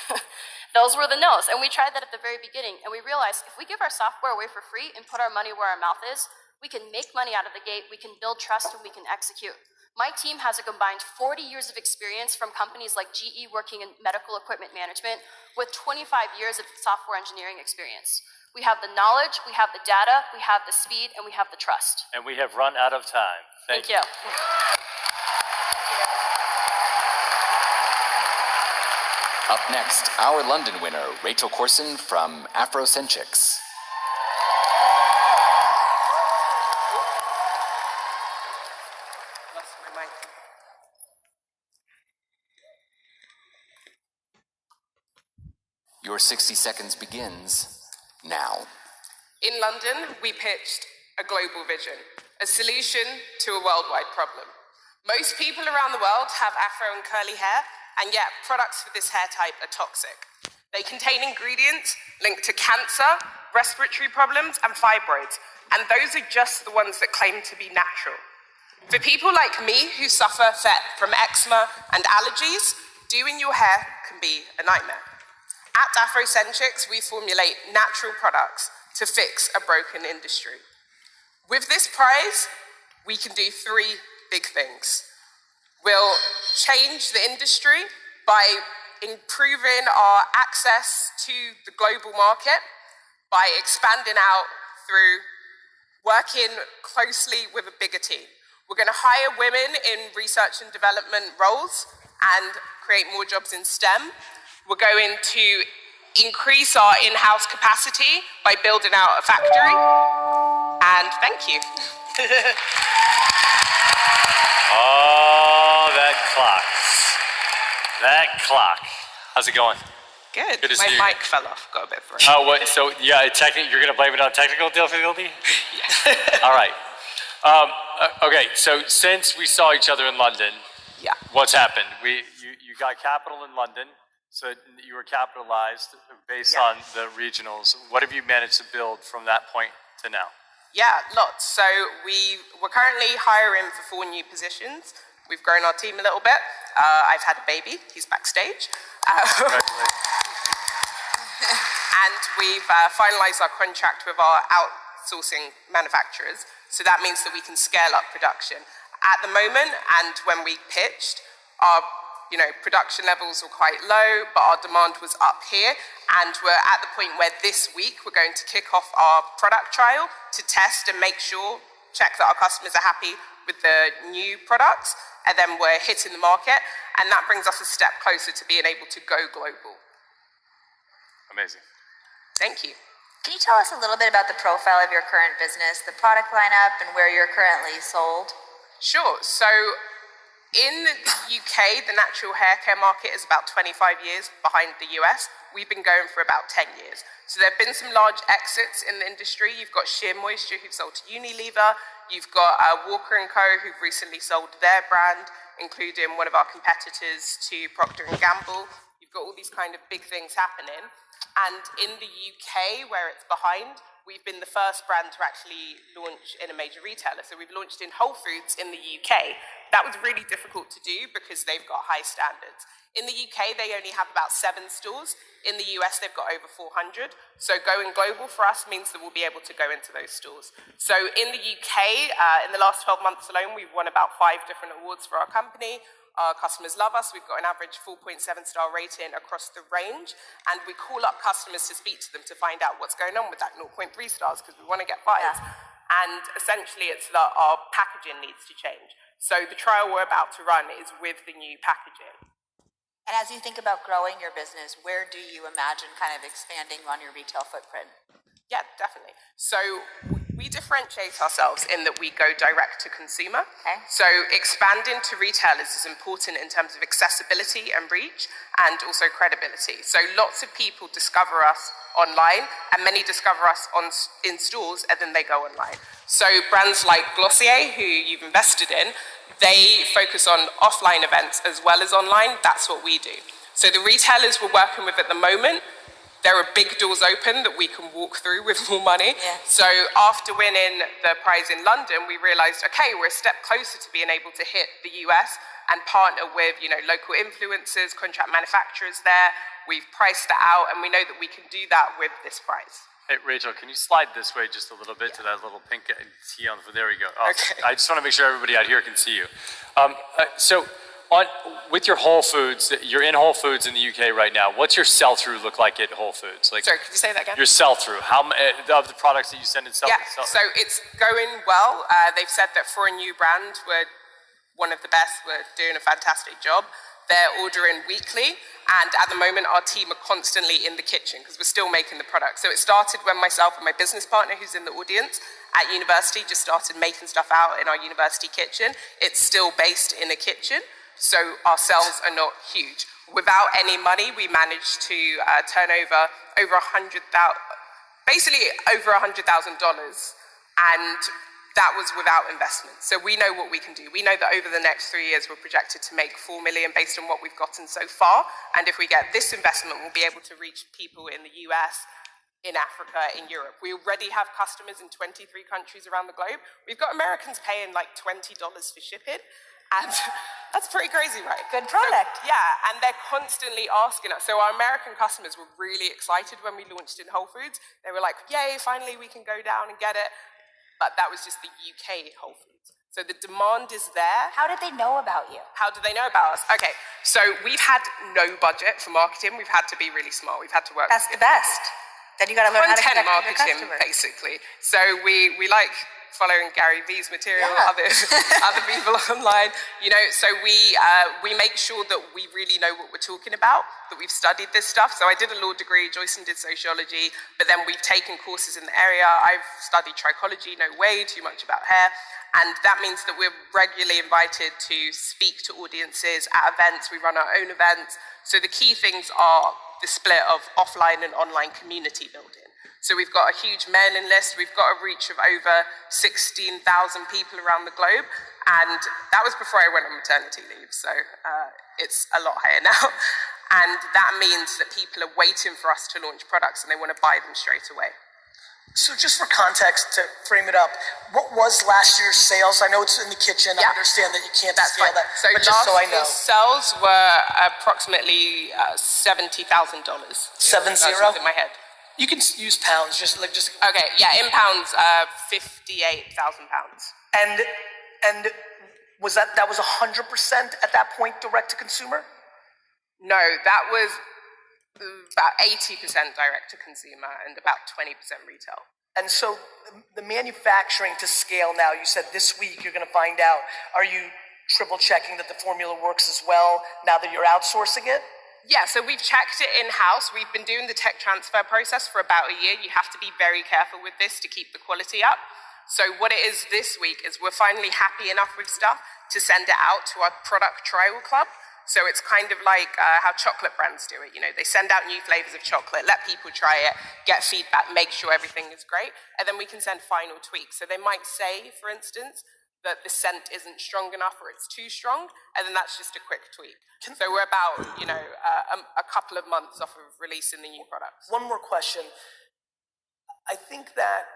Those were the no's, and we tried that at the very beginning, and we realized if we give our software away for free and put our money where our mouth is, we can make money out of the gate, we can build trust, and we can execute. My team has a combined 40 years of experience from companies like GE working in medical equipment management with 25 years of software engineering experience. We have the knowledge, we have the data, we have the speed, and we have the trust. And we have run out of time. Thank you. Up next, our London winner, Rachel Corson from Afrocentric. Your 60 seconds begins now. In London, we pitched a global vision, a solution to a worldwide problem. Most people around the world have afro and curly hair, and yet products for this hair type are toxic. They contain ingredients linked to cancer, respiratory problems, and fibroids, and those are just the ones that claim to be natural. For people like me who suffer from eczema and allergies, doing your hair can be a nightmare. At Afrocentric, we formulate natural products to fix a broken industry. With this prize, we can do 3 big things. We'll change the industry by improving our access to the global market, by expanding out through working closely with a bigger team. We're going to hire women in research and development roles and create more jobs in STEM. We're going to increase our in-house capacity by building out a factory. And thank you. Oh, that clock. That clock. How's it going? Good. Good to My see you. mic fell off. Got a bit for it. Oh, what? So yeah, you're gonna blame it on technical difficulty? Yeah. All right. Okay. So since we saw each other in London, yeah, what's happened? You got capital in London, so you were capitalized based on the regionals. What have you managed to build from that point to now? Yeah, lots. So we're currently hiring for 4 new positions. We've grown our team a little bit. I've had a baby. He's backstage. And we've finalized our contract with our outsourcing manufacturers. So that means that we can scale up production. At the moment, and when we pitched, our production levels were quite low, but our demand was up here. And we're at the point where this week we're going to kick off our product trial to test and check that our customers are happy with the new products. And then we're hitting the market. And that brings us a step closer to being able to go global. Amazing. Thank you. Can you tell us a little bit about the profile of your current business, the product lineup, and where you're currently sold? Sure. So in the UK, the natural hair care market is about 25 years behind the US. We've been going for about 10 years. So there have been some large exits in the industry. You've got Sheer Moisture, who've sold to Unilever. You've got Walker & Co., who've recently sold their brand, including one of our competitors to Procter & Gamble. You've got all these kind of big things happening. And in the UK, where it's behind, we've been the first brand to actually launch in a major retailer. So we've launched in Whole Foods in the UK. That was really difficult to do because they've got high standards. In the UK, they only have about 7 stores. In the US, they've got over 400. So going global for us means that we'll be able to go into those stores. So in the UK, in the last 12 months alone, we've won about 5 different awards for our company. Our customers love us. We've got an average 4.7-star rating across the range. And we call up customers to speak to them to find out what's going on with that 0.3 stars because we want to get 5. And essentially, it's that our packaging needs to change. So the trial we're about to run is with the new packaging. And as you think about growing your business, where do you imagine kind of expanding on your retail footprint? Yeah, definitely. So we differentiate ourselves in that we go direct to consumer. Okay. So expanding to retailers is important in terms of accessibility and reach and also credibility. So lots of people discover us online and many discover us in stores and then they go online. So brands like Glossier, who you've invested in, they focus on offline events as well as online. That's what we do. So the retailers we're working with at the moment, there are big doors open that we can walk through with more money. Yeah. So after winning the prize in London, we realized, okay, we're a step closer to being able to hit the US and partner with, local influencers, contract manufacturers there. We've priced that out and we know that we can do that with this prize. Hey, Rachel, can you slide this way just a little bit to that little pink T on the, there we go. Oh, okay. I just want to make sure everybody out here can see you. With your Whole Foods, you're in Whole Foods in the UK right now. What's your sell-through look like at Whole Foods? Sorry, could you say that again? Your sell-through, of the products that you send and sell? Yeah, so it's going well. They've said that for a new brand, we're one of the best. We're doing a fantastic job. They're ordering weekly, and at the moment, our team are constantly in the kitchen because we're still making the product. So it started when myself and my business partner, who's in the audience, at university, just started making stuff out in our university kitchen. It's still based in a kitchen, so our sales are not huge. Without any money, we managed to turn over basically over $100,000, and that was without investment. So we know what we can do. We know that over the next 3 years, we're projected to make $4 million based on what we've gotten so far. And if we get this investment, we'll be able to reach people in the US, in Africa, in Europe. We already have customers in 23 countries around the globe. We've got Americans paying like $20 for shipping. And that's pretty crazy, right? Good product. So, yeah, and they're constantly asking us. So our American customers were really excited when we launched in Whole Foods. They were like, yay, finally we can go down and get it. But that was just the UK Whole Foods. So the demand is there. How did they know about you? How do they know about us? Okay, so we've had no budget for marketing. We've had to be really smart. We've had to work. That's the best. Then you got to learn how to connect with your marketing, customers. basically. So we like following Gary V's material, other people online, so we make sure that we really know what we're talking about, that we've studied this stuff. So I did a law degree, Joyson did sociology, but then we've taken courses in the area. I've studied trichology, know way too much about hair, and that means that we're regularly invited to speak to audiences at events. We run our own events. So the key things are the split of offline and online community building. So we've got a huge mailing list. We've got a reach of over 16,000 people around the globe. And that was before I went on maternity leave. So it's a lot higher now. And that means that people are waiting for us to launch products and they want to buy them straight away. So just for context, to frame it up, what was last year's sales? I know it's in the kitchen. Yeah. I understand that you can't That's scale fine. that. So but just so I know. year's sales were approximately $70,000. 70? That's in my head. You can use pounds, just. Okay, yeah, in pounds, £58,000. And was that was 100% at that point direct to consumer? No, that was about 80% direct to consumer and about 20% retail. And so the manufacturing to scale now, you said this week you're going to find out. Are you triple checking that the formula works as well now that you're outsourcing it? Yeah, so we've checked it in-house. We've been doing the tech transfer process for about a year. You have to be very careful with this to keep the quality up. So what it is this week is we're finally happy enough with stuff to send it out to our product trial club. So it's kind of like how chocolate brands do it. You know, they send out new flavors of chocolate, let people try it, get feedback, make sure everything is great, and then we can send final tweaks. So they might say, for instance, that the scent isn't strong enough or it's too strong, and then that's just a quick tweak. So we're about, a couple of months off of releasing the new products. One more question. I think that,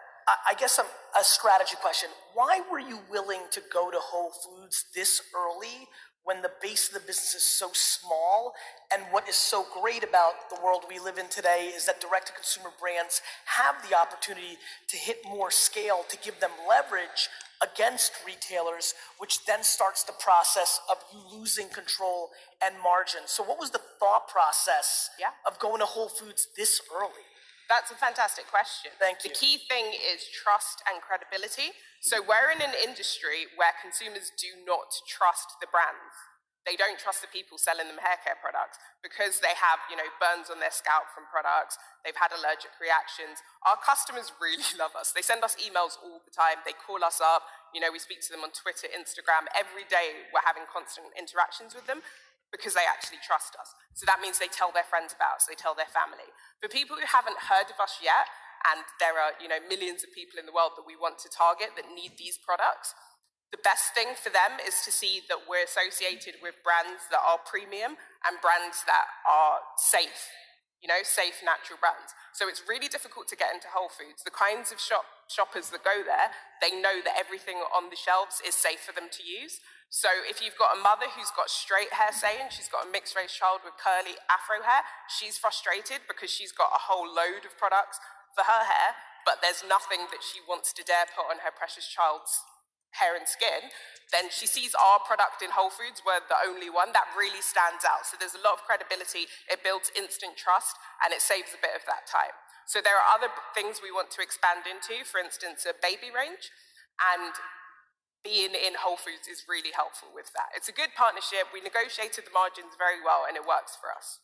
I guess a strategy question. Why were you willing to go to Whole Foods this early when the base of the business is so small? And what is so great about the world we live in today is that direct-to-consumer brands have the opportunity to hit more scale, to give them leverage against retailers, which then starts the process of you losing control and margin. So what was the thought process of going to Whole Foods this early? That's a fantastic question. Thank you. The key thing is trust and credibility. So we're in an industry where consumers do not trust the brands. They don't trust the people selling them hair care products because they have, burns on their scalp from products. They've had allergic reactions. Our customers really love us. They send us emails all the time. They call us up. We speak to them on Twitter, Instagram. Every day we're having constant interactions with them because they actually trust us. So that means they tell their friends about us, they tell their family. For people who haven't heard of us yet, and there are millions of people in the world that we want to target that need these products, the best thing for them is to see that we're associated with brands that are premium and brands that are safe, safe, natural brands. So it's really difficult to get into Whole Foods. The kinds of shoppers that go there, they know that everything on the shelves is safe for them to use. So if you've got a mother who's got straight hair, say, and she's got a mixed race child with curly afro hair, she's frustrated because she's got a whole load of products for her hair, but there's nothing that she wants to dare put on her precious child's hair and skin. Then she sees our product in Whole Foods, we're the only one, that really stands out. So there's a lot of credibility, it builds instant trust, and it saves a bit of that time. So there are other things we want to expand into, for instance, a baby range, and being in Whole Foods is really helpful with that. It's a good partnership. We negotiated the margins very well, and it works for us.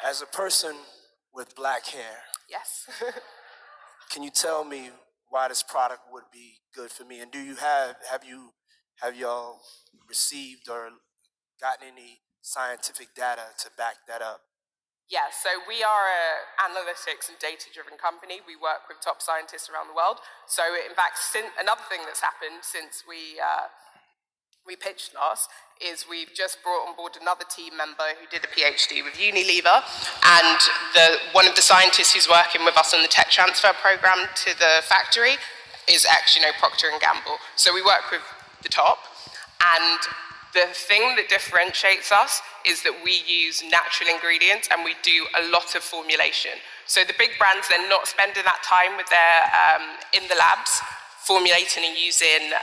As a person with black hair, yes, can you tell me why this product would be good for me? And do you have y'all received or gotten any scientific data to back that up? Yeah, so we are an analytics and data-driven company. We work with top scientists around the world. So in fact, another thing that's happened since we pitched last is we've just brought on board another team member who did a PhD with Unilever, and one of the scientists who's working with us on the tech transfer program to the factory is actually Procter & Gamble. So we work with the top, and the thing that differentiates us is that we use natural ingredients and we do a lot of formulation. So the big brands, they're not spending that time with their in the labs formulating and using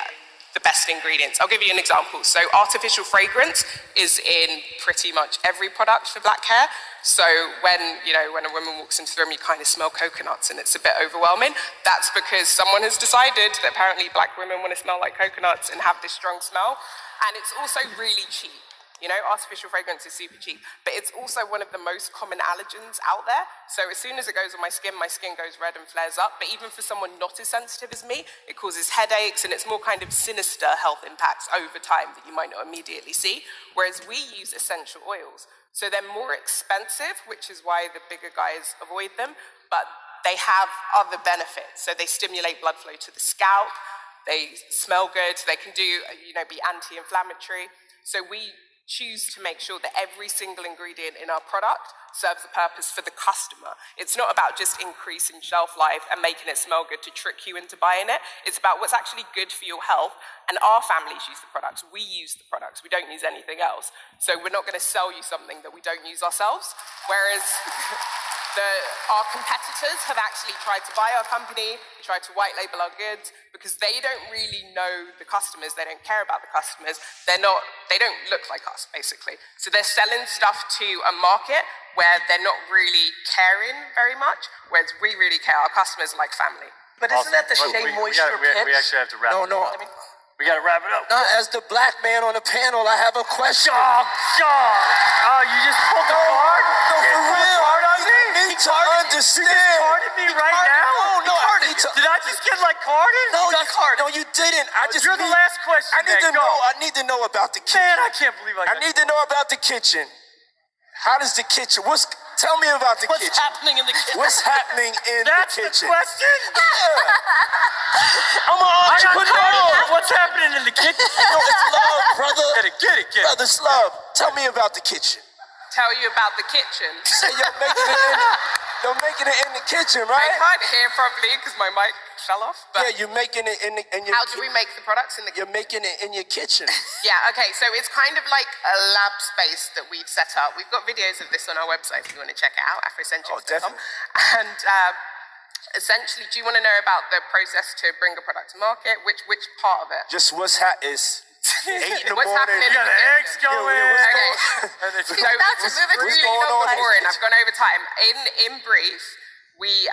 the best ingredients. I'll give you an example. So artificial fragrance is in pretty much every product for black hair. So when a woman walks into the room, you kind of smell coconuts and it's a bit overwhelming. That's because someone has decided that apparently black women want to smell like coconuts and have this strong smell. And it's also really cheap. You know, artificial fragrance is super cheap, but it's also one of the most common allergens out there. So as soon as it goes on my skin goes red and flares up. But even for someone not as sensitive as me, it causes headaches and it's more kind of sinister health impacts over time that you might not immediately see. Whereas we use essential oils. So they're more expensive, which is why the bigger guys avoid them, but they have other benefits. So they stimulate blood flow to the scalp, they smell good, they can do, you know, be anti-inflammatory. So we choose to make sure that every single ingredient in our product serves a purpose for the customer. It's not about just increasing shelf life and making it smell good to trick you into buying it. It's about what's actually good for your health. And our families use the products. We use the products. We don't use anything else. So we're not going to sell you something that we don't use ourselves. Whereas our competitors have actually tried to buy our company, tried to white label our goods, because they don't really know the customers. They don't care about the customers. They don't look like us, basically. So they're selling stuff to a market where they're not really caring very much, whereas we really care. Our customers are like family. But isn't that the Shea Moisture pitch? We actually have to wrap it up. We got to wrap it up. Now, as the black man on the panel, I have a question. Oh, you just pulled the card? No, for real. I need to understand. You just carded me right now? No, Did I just get like carded? No, you didn't. You're the last question. I need to know about the kitchen. Man, I can't believe I need to know about the kitchen. How does the kitchen? Tell me about the kitchen. What's happening in the kitchen? What's happening in the kitchen? That's the question? I'm an entrepreneur. What's happening in the kitchen? No, it's love, brother. Get it. Brother, it's love. Tell me about the kitchen. Tell you about the kitchen. Say you're making it in the kitchen, right? I can't hear properly because my mic fell off. But yeah, you're making it in your How do we make the products in the kitchen? You're making it in your kitchen. Yeah, okay, so it's kind of like a lab space that we've set up. We've got videos of this on our website if you want to check it out, Afrocentric.com. Oh, definitely. And essentially, do you want to know about the process to bring a product to market? Which part of it? Just what's happening. 8 in the What's morning. happening? You got the eggs going. Okay. So it's really not boring. I've gone over time. In brief, we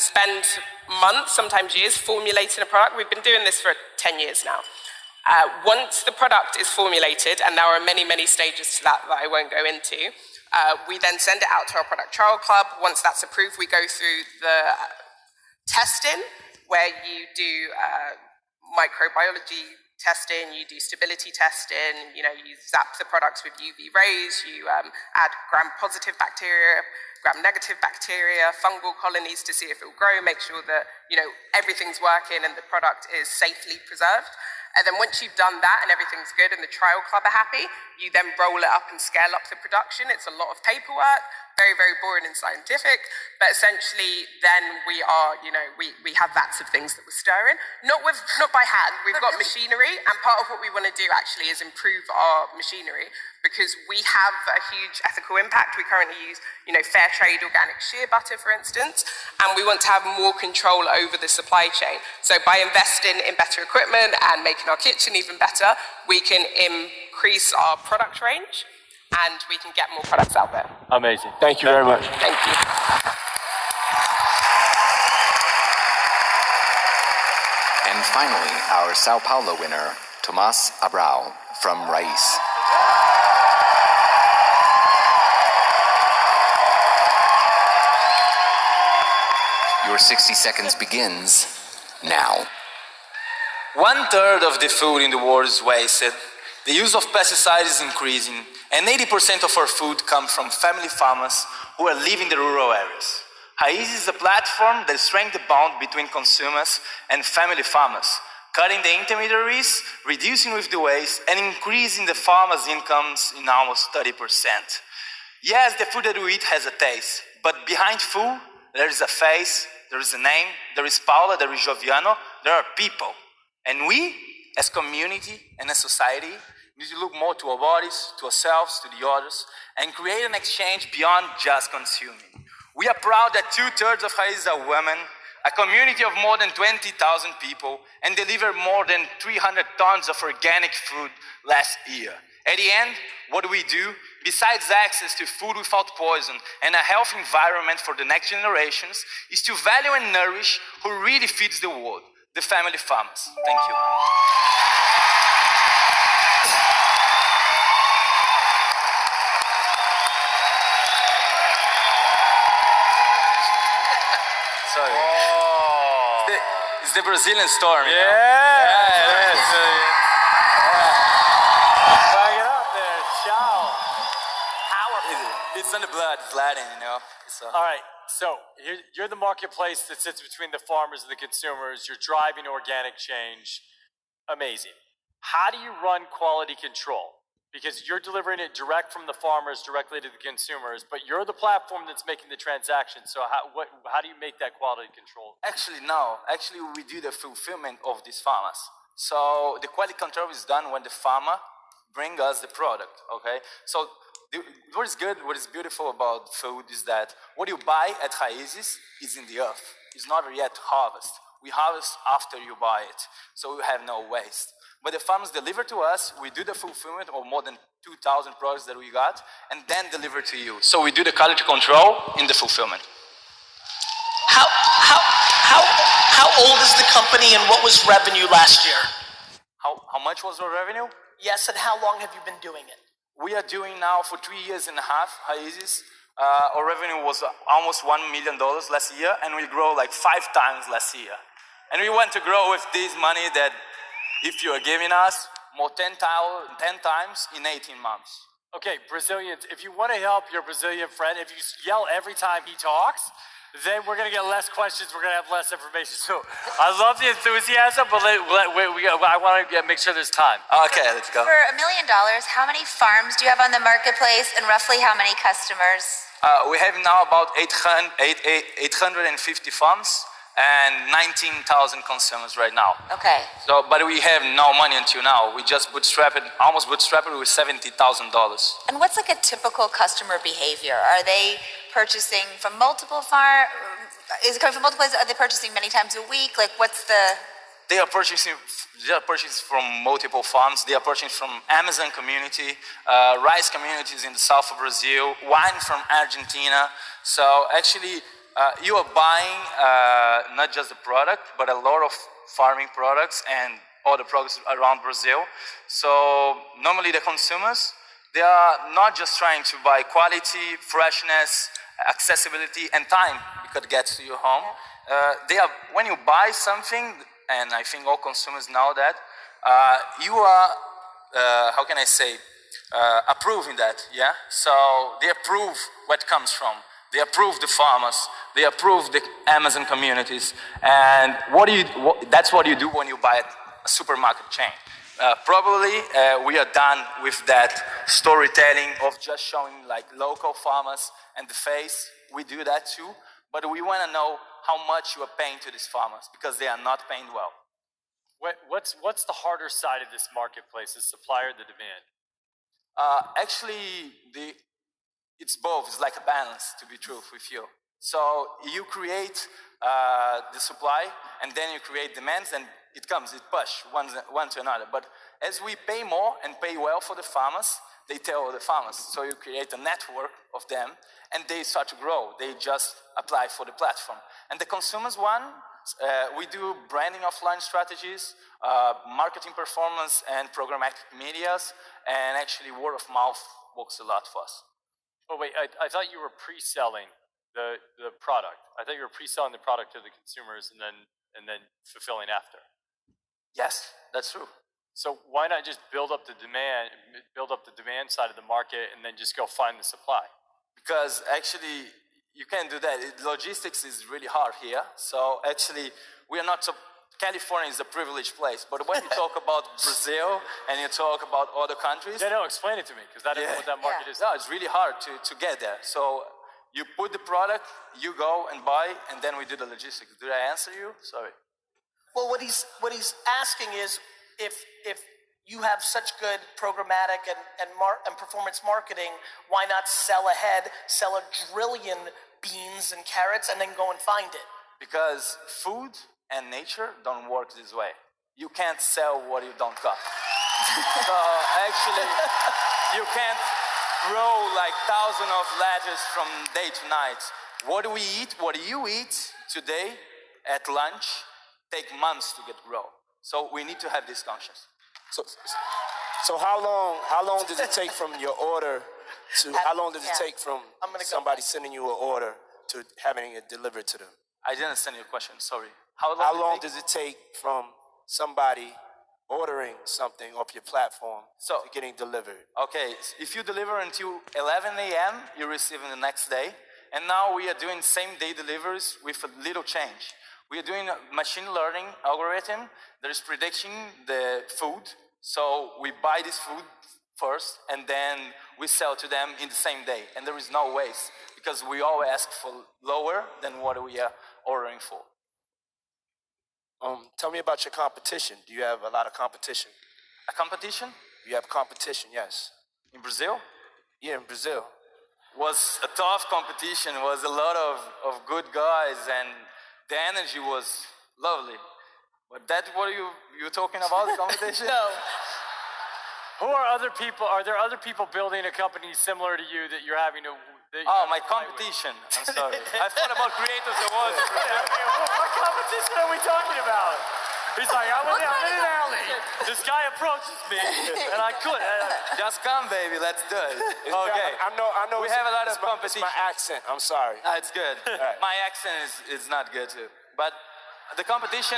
spend months, sometimes years, formulating a product. We've been doing this for 10 years now. Once the product is formulated, and there are many, many stages to that I won't go into, we then send it out to our product trial club. Once that's approved, we go through the testing, where you do microbiology testing, you do stability testing, you zap the products with UV rays, you add gram-positive bacteria, gram-negative bacteria, fungal colonies to see if it will grow, make sure that, everything's working and the product is safely preserved. And then once you've done that and everything's good and the trial club are happy, you then roll it up and scale up the production. It's a lot of paperwork, very, very boring and scientific, but essentially then we are, we have vats of things that we're stirring, not by hand. We've got machinery, and part of what we want to do actually is improve our machinery, because we have a huge ethical impact. We currently use, fair trade organic shea butter, for instance, and we want to have more control over the supply chain. So by investing in better equipment and making our kitchen even better, we can increase our product range and we can get more products out there. Amazing. Thank you very much. Thank you. And finally, our Sao Paulo winner, Tomás Abreu from Raiz. Your 60 seconds begins now. 1/3 of the food in the world is wasted. The use of pesticides is increasing, and 80% of our food comes from family farmers who are living in the rural areas. Raiz is a platform that strengthens the bond between consumers and family farmers, cutting the intermediaries, reducing with the waste, and increasing the farmers' incomes in almost 30%. Yes, the food that we eat has a taste, but behind food, there is a face, there is a name, there is Paula, there is Joviano, there are people. And we, as community and as society, need to look more to our bodies, to ourselves, to the others, and create an exchange beyond just consuming. We are proud that 2/3 of Raiz are women, a community of more than 20,000 people, and deliver more than 300 tons of organic food last year. At the end, what do we do? Besides access to food without poison and a healthy environment for the next generations, is to value and nourish who really feeds the world, the family farmers. Thank you. It's the Brazilian storm. Yeah, you know? it is. Bang it up there, ciao. It's in the blood, it's Latin, you know. All right, so you're the marketplace that sits between the farmers and the consumers. You're driving organic change. Amazing. How do you run quality control? Because you're delivering it direct from the farmers directly to the consumers, but you're the platform that's making the transaction. So how do you make that quality control? Actually, no. Actually, we do the fulfillment of these farmers. So the quality control is done when the farmer brings us the product, okay? So what is good, what is beautiful about food is that what you buy at Raiz is in the earth. It's not yet harvest. We harvest after you buy it, so we have no waste. But the farmers deliver to us, we do the fulfillment of more than 2,000 products that we got, and then deliver to you. So we do the quality control in the fulfillment. How old is the company and what was revenue last year? How much was our revenue? Yes, and how long have you been doing it? We are doing now for 3.5 years, Raiz. Our revenue was almost $1 million last year, and we grow like 5 times last year. And we want to grow with this money that if you are giving us more 10 times in 18 months. Okay, Brazilians, if you want to help your Brazilian friend, if you yell every time he talks, then we're going to get less questions, we're going to have less information. So I love the enthusiasm, but I want to make sure there's time. Okay, let's go. For $1 million, how many farms do you have on the marketplace and roughly how many customers? We have now about 850 farms and 19,000 consumers right now. Okay. So, but we have no money until now. We just almost bootstrapped with $70,000. And what's like a typical customer behavior? Are they purchasing from multiple farms? Is it coming from multiple places? Are they purchasing many times a week? Like, what's the? They are purchasing from multiple farms. They are purchasing from Amazon community, rice communities in the south of Brazil, wine from Argentina. So actually, you are buying not just the product, but a lot of farming products and other products around Brazil. So normally the consumers, they are not just trying to buy quality, freshness, accessibility, and time because it gets to your home. When you buy something, and I think all consumers know that, you are, how can I say, approving that, yeah? So they approve what comes from. They approve the farmers. They approve the Amazon communities. And that's what you do when you buy a supermarket chain. Probably we are done with that storytelling of just showing like local farmers and the face. We do that too. But we want to know how much you are paying to these farmers because they are not paying well. What's the harder side of this marketplace, the supply or the demand? Actually, it's both. It's like a balance, to be true with you. So you create the supply, and then you create demands, and it push one to another. But as we pay more and pay well for the farmers, they tell the farmers. So you create a network of them, and they start to grow. They just apply for the platform. And the consumers one, we do branding offline strategies, marketing performance, and programmatic medias, and actually word of mouth works a lot for us. Oh wait, I thought you were pre-selling the product. I thought you were pre-selling the product to the consumers and then fulfilling after. Yes, that's true. So why not just build up the demand side of the market and then just go find the supply? Because actually you can't do that. Logistics is really hard here. So actually we are not so. California is a privileged place, but when you talk about Brazil and you talk about other countries... No, explain it to me, because I don't know what that market is. No, it's really hard to get there. So you put the product, you go and buy, and then we do the logistics. Did I answer you? Sorry. Well, what he's asking is if you have such good programmatic and performance marketing, why not sell ahead, sell 1 trillion beans and carrots, and then go and find it? Because food and nature don't work this way. You can't sell what you don't got. So actually, you can't grow like thousands of lettuce from day to night. What do we eat? What you eat today at lunch take months to get grow. So we need to have this conscious. So how long does it take from your order to how long does it take from somebody sending you an order to having it delivered to them? I didn't understand your question, sorry. How long does it take from somebody ordering something off your platform to getting delivered? Okay, if you deliver until 11 a.m., you receive it the next day. And now we are doing same-day deliveries with a little change. We are doing a machine learning algorithm that is predicting the food. So we buy this food first, and then we sell to them in the same day. And there is no waste, because we all ask for lower than what we are ordering for. Tell me about your competition. Do you have a lot of competition? A competition? You have competition, yes. In Brazil? Yeah, in Brazil. Was a tough competition. It was a lot of good guys, and the energy was lovely. But that's what you're talking about, competition? No. Who are other people? Are there other people building a company similar to you that you're having to? My competition. I'm sorry. I thought about Creators Awards. What competition are we talking about? He's like, I'm in an alley. This guy approaches me, and I couldn't. Just come, baby. Let's do it. Okay. I know. We have a lot of competition. It's my accent. I'm sorry. It's good. Right. My accent is not good too. But the competition,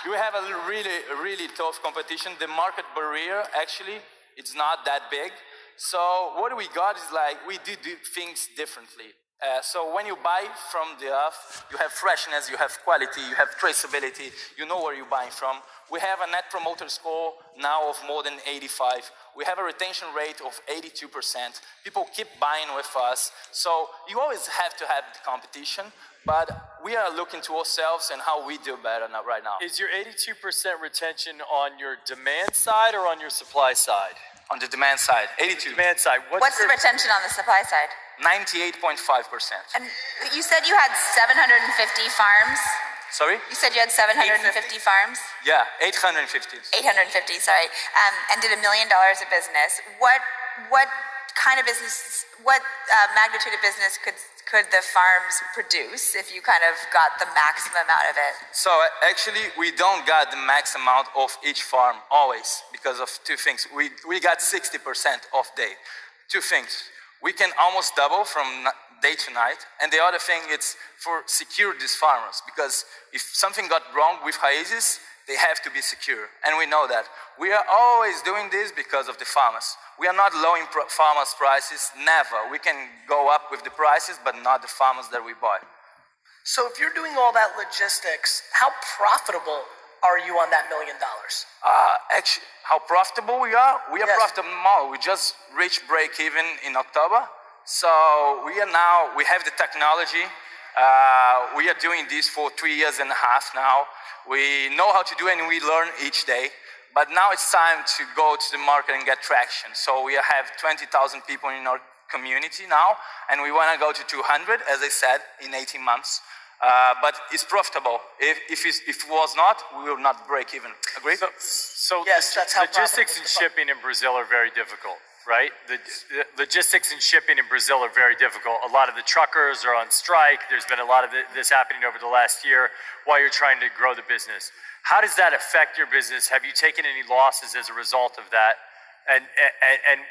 you have a really tough competition. The market barrier, actually, it's not that big. So what we got is like, we do things differently. So when you buy from the off, you have freshness, you have quality, you have traceability, you know where you're buying from. We have a net promoter score now of more than 85. We have a retention rate of 82%. People keep buying with us. So you always have to have the competition, but we are looking to ourselves and how we do better right now. Is your 82% retention on your demand side or on your supply side? On the demand side, 82. Demand side. What's the retention on the supply side? 98.5%. And you said you had 750 farms? Sorry? You said you had 750 farms? Yeah, 850. 850, sorry. And did $1 million of business. What kind of business, what magnitude of business could the farms produce if you kind of got the maximum out of it? So actually, we don't got the max amount of each farm always because of two things. We got 60% off day. Two things. We can almost double from day to night. And the other thing, it's for secure these farmers, because if something got wrong with Raiz, they have to be secure. And we know that. We are always doing this because of the farmers. We are not lowering farmers' prices, never. We can go up with the prices, but not the farmers that we buy. So if you're doing all that logistics, how profitable are you on that $1 million? Actually, how profitable we are? We are profitable now. We just reached break even in October. So we have the technology. We are doing this for 3.5 years now. We know how to do it and we learn each day. But now it's time to go to the market and get traction. So we have 20,000 people in our community now, and we want to go to 200, as I said, in 18 months. But it's profitable. If it was not, we will not break even. Agree? So yes, that's how logistics and shipping in Brazil are very difficult, right? The logistics and shipping in Brazil are very difficult. A lot of the truckers are on strike. There's been a lot of this happening over the last year while you're trying to grow the business. How does that affect your business? Have you taken any losses as a result of that? And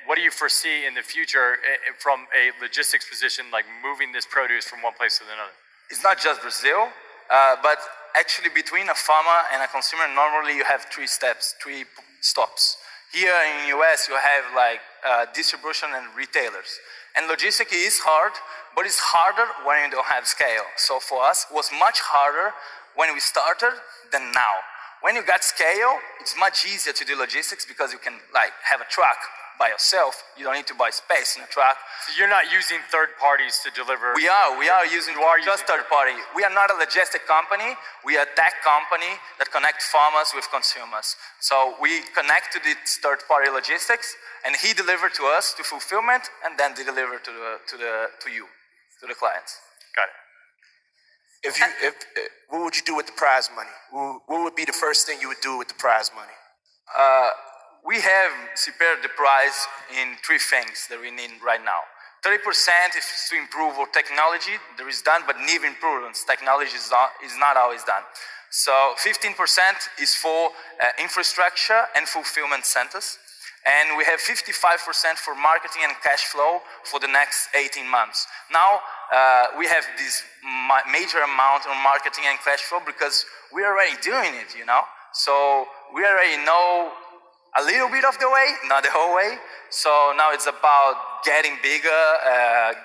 what do you foresee in the future from a logistics position, like moving this produce from one place to another? It's not just Brazil, but actually between a farmer and a consumer, normally you have 3 stops. Here in the US, you have like distribution and retailers. And logistics is hard, but it's harder when you don't have scale. So for us, it was much harder when we started than now. When you got scale, it's much easier to do logistics because you can like have a truck by yourself. You don't need to buy space in a truck. So you're not using third parties to deliver? We are using just third party. We are not a logistic company. We are a tech company that connects farmers with consumers. So we connect to this third party logistics, and he delivered to us to fulfillment, and then they deliver to the clients. Got it. What would you do with the prize money? What would be the first thing you would do with the prize money? We have prepared the price in 3 things that we need right now. 30% is to improve our technology. There is done, but need improvements. Technology is not always done. So 15% is for infrastructure and fulfillment centers. And we have 55% for marketing and cash flow for the next 18 months. Now, we have this major amount on marketing and cash flow because we're already doing it, you know? So we already know a little bit of the way, not the whole way. So now it's about getting bigger,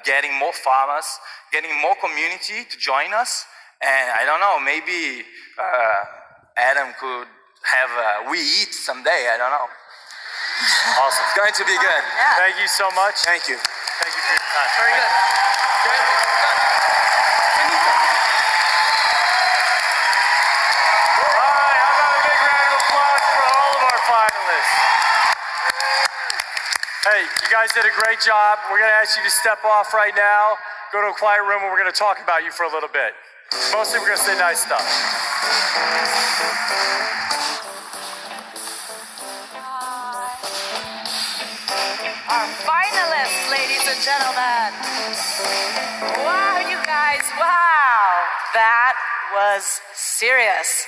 getting more farmers, getting more community to join us. And I don't know, maybe Adam could have We Eat someday, I don't know. Awesome. It's going to be good. Yeah. Thank you so much. Thank you. Thank you for your time. Very good. All right, how about a big round of applause for all of our finalists? Hey, you guys did a great job. We're going to ask you to step off right now, go to a quiet room, and we're going to talk about you for a little bit. Mostly we're going to say nice stuff. Our finalists, ladies and gentlemen. Wow, you guys, wow. That was serious.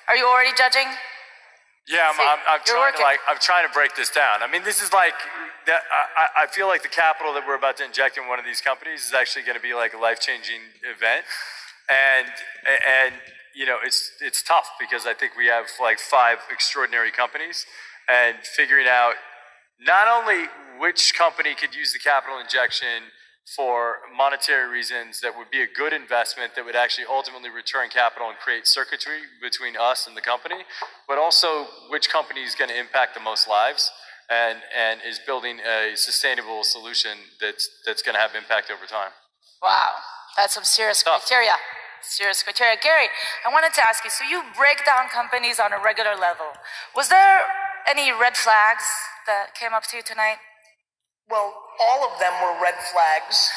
Are you already judging? Yeah, I'm trying to break this down. I mean, this is like, I feel like the capital that we're about to inject in one of these companies is actually going to be like a life-changing event. And you know, it's tough because I think we have like 5 extraordinary companies, and figuring out not only which company could use the capital injection for monetary reasons that would be a good investment that would actually ultimately return capital and create circuitry between us and the company, but also which company is going to impact the most lives and is building a sustainable solution that's going to have impact over time. Wow, that's some serious criteria. Serious criteria. Gary, I wanted to ask you, so you break down companies on a regular level. Was there any red flags that came up to you tonight? Well, all of them were red flags.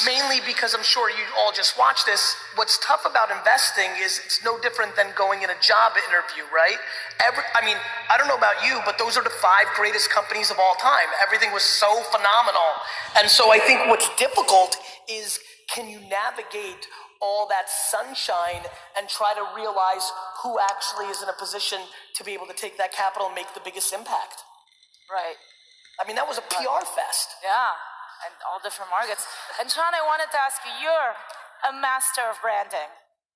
Mainly because I'm sure you all just watched this. What's tough about investing is it's no different than going in a job interview, right? I don't know about you, but those are the 5 greatest companies of all time. Everything was so phenomenal. And so I think what's difficult is, can you navigate all that sunshine and try to realize who actually is in a position to be able to take that capital and make the biggest impact? Right. I mean, that was a PR fest. Yeah, and all different markets. And Sean, I wanted to ask you, you're a master of branding.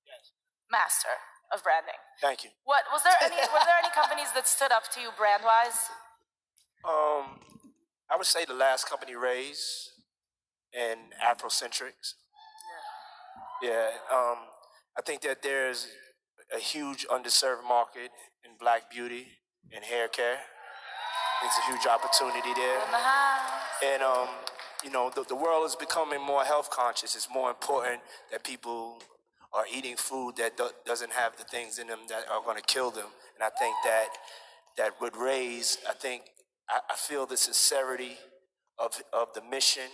Yes. Master of branding. Thank you. Were there any companies that stood up to you brand-wise? I would say the last company, Raiz, and Afrocentric. Yeah, I think that there's a huge underserved market in Black beauty and hair care. There's a huge opportunity there. And, you know, the world is becoming more health conscious. It's more important that people are eating food that doesn't have the things in them that are going to kill them. And I think that with Raiz, I feel the sincerity of the mission.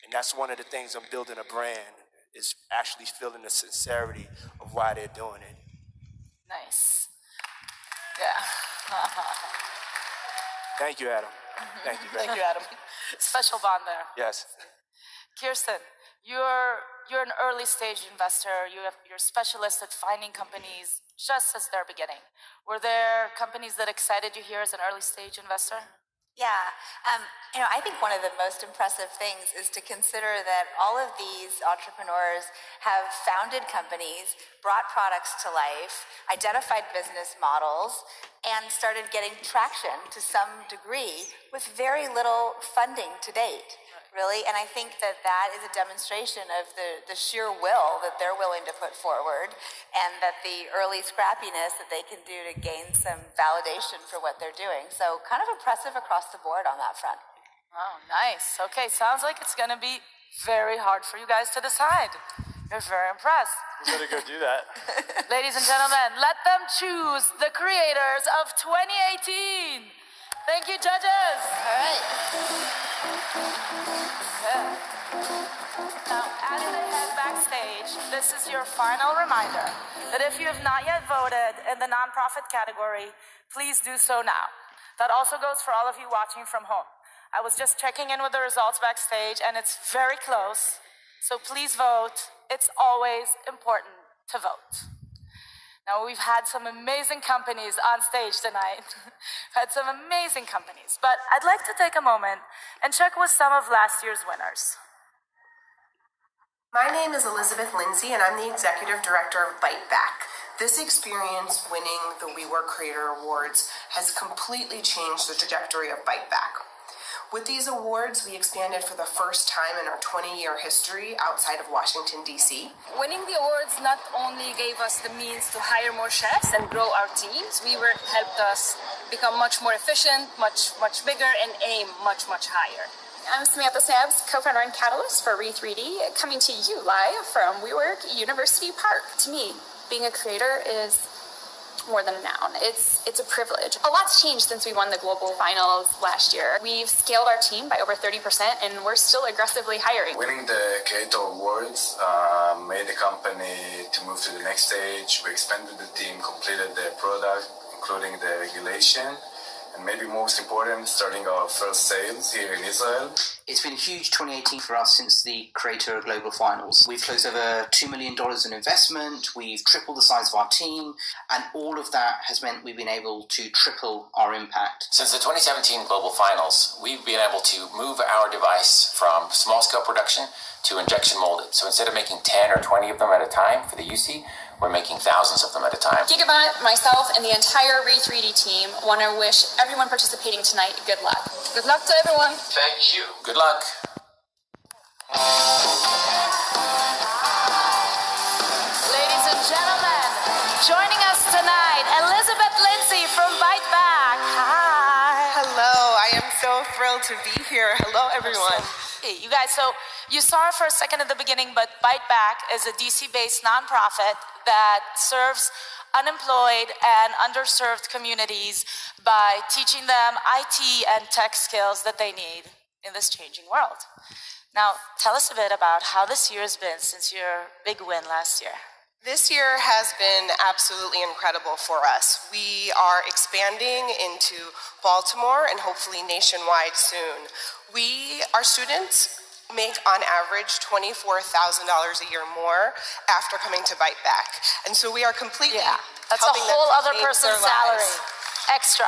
And that's one of the things I'm building a brand, is actually feeling the sincerity of why they're doing it. Nice. Yeah. Thank you, Adam. Thank you. Thank you, Adam. Special bond there. Yes. Kirsten, you're an early stage investor. You're a specialist at finding companies just as they're beginning. Were there companies that excited you here as an early stage investor? Yeah, I think one of the most impressive things is to consider that all of these entrepreneurs have founded companies, brought products to life, identified business models, and started getting traction to some degree with very little funding to date, really. And I think that is a demonstration of the sheer will that they're willing to put forward, and that the early scrappiness that they can do to gain some validation for what they're doing. So kind of impressive across the board on that front. Oh, nice. Okay, sounds like it's going to be very hard for you guys to decide. You're very impressed. We better go do that. Ladies and gentlemen, let them choose the creators of 2018. Thank you, judges. All right. Good. Now, as they head backstage, this is your final reminder that if you have not yet voted in the nonprofit category, please do so now. That also goes for all of you watching from home. I was just checking in with the results backstage, and it's very close. So please vote. It's always important to vote. Now, we've had some amazing companies on stage tonight. Had some amazing companies. But I'd like to take a moment and check with some of last year's winners. My name is Elizabeth Lindsay, and I'm the Executive Director of Bite Back. This experience winning the WeWork Creator Awards has completely changed the trajectory of Bite Back. With these awards, we expanded for the first time in our 20-year history outside of Washington, D.C. Winning the awards not only gave us the means to hire more chefs and grow our teams, WeWork helped us become much more efficient, much bigger, and aim much higher. I'm Samantha Snabbs, co-founder and catalyst for Re3D, coming to you live from WeWork University Park. To me, being a creator is more than a noun. It's a privilege. A lot's changed since we won the global finals last year. We've scaled our team by over 30%, and we're still aggressively hiring. Winning the Creator Awards made the company to move to the next stage. We expanded the team, completed the product, including the regulation, and maybe most important, starting our first sales here in Israel. It's been a huge 2018 for us since the Creator Global Finals. We've closed over $2 million in investment, we've tripled the size of our team, and all of that has meant we've been able to triple our impact. Since the 2017 Global Finals, we've been able to move our device from small-scale production to injection molded. So instead of making 10 or 20 of them at a time for the UC, we're making thousands of them at a time. Gigabyte, myself, and the entire Re3D team want to wish everyone participating tonight good luck. Good luck to everyone. Thank you. Good luck. Ladies and gentlemen, joining us tonight, Elizabeth Lindsay from Bite Back. Hi. Hello, I am so thrilled to be here. Hello, everyone. Hey, you guys, so you saw her for a second at the beginning, but Bite Back is a DC-based nonprofit that serves unemployed and underserved communities by teaching them IT and tech skills that they need in this changing world. Now, tell us a bit about how this year has been since your big win last year. This year has been absolutely incredible for us. We are expanding into Baltimore and hopefully nationwide soon. Our students make on average $24,000 a year more after coming to Bite Back. And so we are completely that's a helping them whole other change person's their lives. salary. Extra.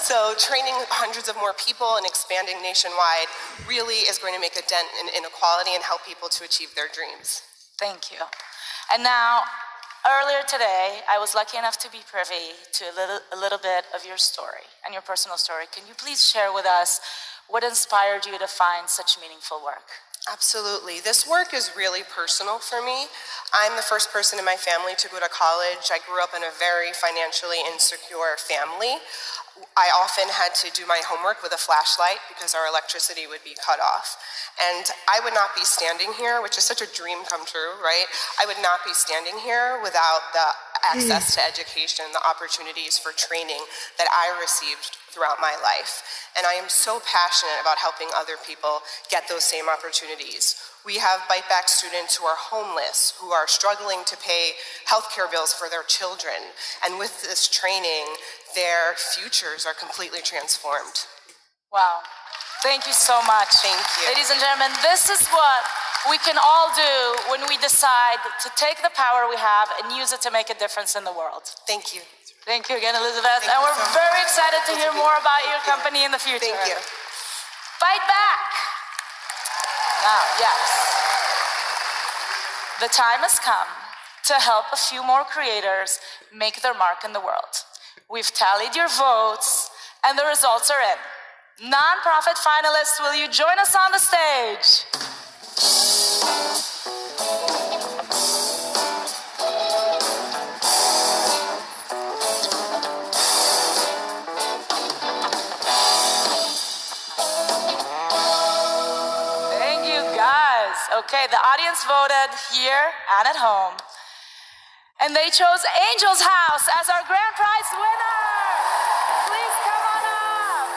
So training hundreds of more people and expanding nationwide really is going to make a dent in inequality and help people to achieve their dreams. Thank you. And now, earlier today, I was lucky enough to be privy to a little bit of your story and your personal story. Can you please share with us what inspired you to find such meaningful work? Absolutely. This work is really personal for me. I'm the first person in my family to go to college. I grew up in a very financially insecure family. I often had to do my homework with a flashlight because our electricity would be cut off. And I would not be standing here, which is such a dream come true, right? I would not be standing here without the access to education, the opportunities for training that I received throughout my life. And I am so passionate about helping other people get those same opportunities. We have Bite Back students who are homeless, who are struggling to pay healthcare bills for their children. And with this training, their futures are completely transformed. Wow. Thank you so much. Thank you. Ladies and gentlemen, this is what we can all do when we decide to take the power we have and use it to make a difference in the world. Thank you. Thank you again, Elizabeth. And we're very excited to hear more about your company in the future. Thank you. Bite Back. Now, yes. The time has come to help a few more creators make their mark in the world. We've tallied your votes, and the results are in. Nonprofit finalists, will you join us on the stage? Thank you, guys. Okay, the audience voted here and at home, and they chose Angel's House as our grand prize winner. Please come on up.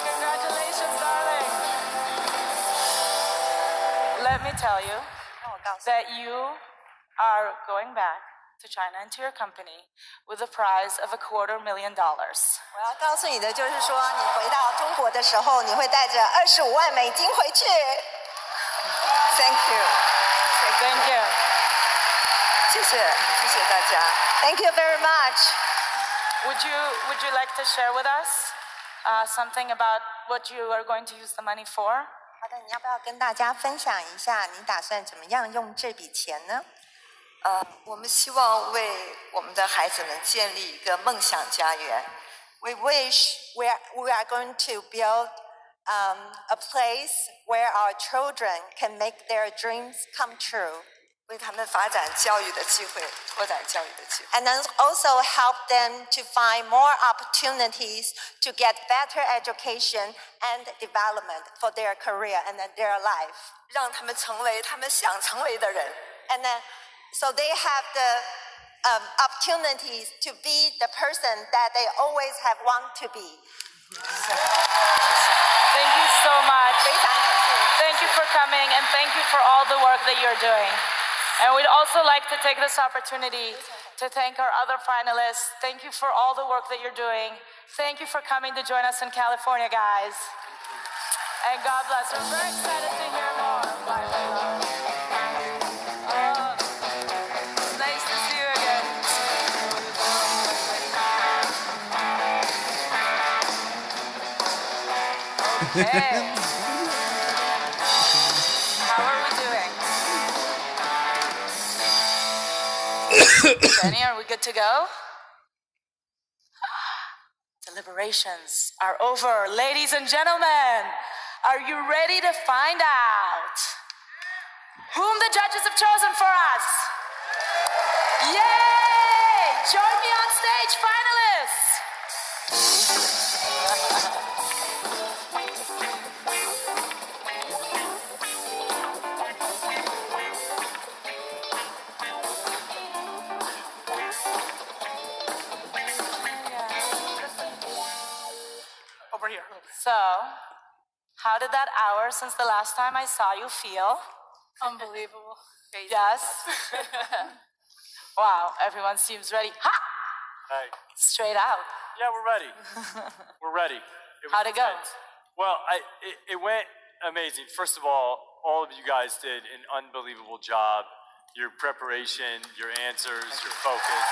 Congratulations, darling. Let me tell you that you are going back to China and to your company with a prize of $250,000.我要告诉你的就是说，你回到中国的时候，你会带着25万美金回去。Thank you. Thank you. 谢谢大家。Thank you very much. Would you like to share with us something about what you are going to use the money for? 好的，你要不要跟大家分享一下你打算怎么样用这笔钱呢？我们希望为我们的孩子们建立一个梦想家园。We wish we are going to build a place where our children can make their dreams come true. 为他们发展教育的机会，拓展教育的机会。And then also help them to find more opportunities to get better education and development for their career and their life. 让他们成为他们想成为的人。And then, so they have the opportunities to be the person that they always have want to be. Thank you so much. Thank you for coming and thank you for all the work that you're doing. And we'd also like to take this opportunity to thank our other finalists. Thank you for all the work that you're doing. Thank you for coming to join us in California, guys. And God bless. We're very excited to hear more. Bye. Nice to see you again. Okay. How are we doing? Jenny, are we good to go? Deliberations are over. Ladies and gentlemen, are you ready to find out whom the judges have chosen for us? Yay! Join me on stage, finalists! Over here. So, how did that hour since the last time I saw you feel? Unbelievable. Yes? Wow, everyone seems ready. Ha! Hey. Straight out. Yeah, we're ready. We're ready. How'd it go? Well, it went amazing. First of all of you guys did an unbelievable job. Your preparation, your answers, your focus.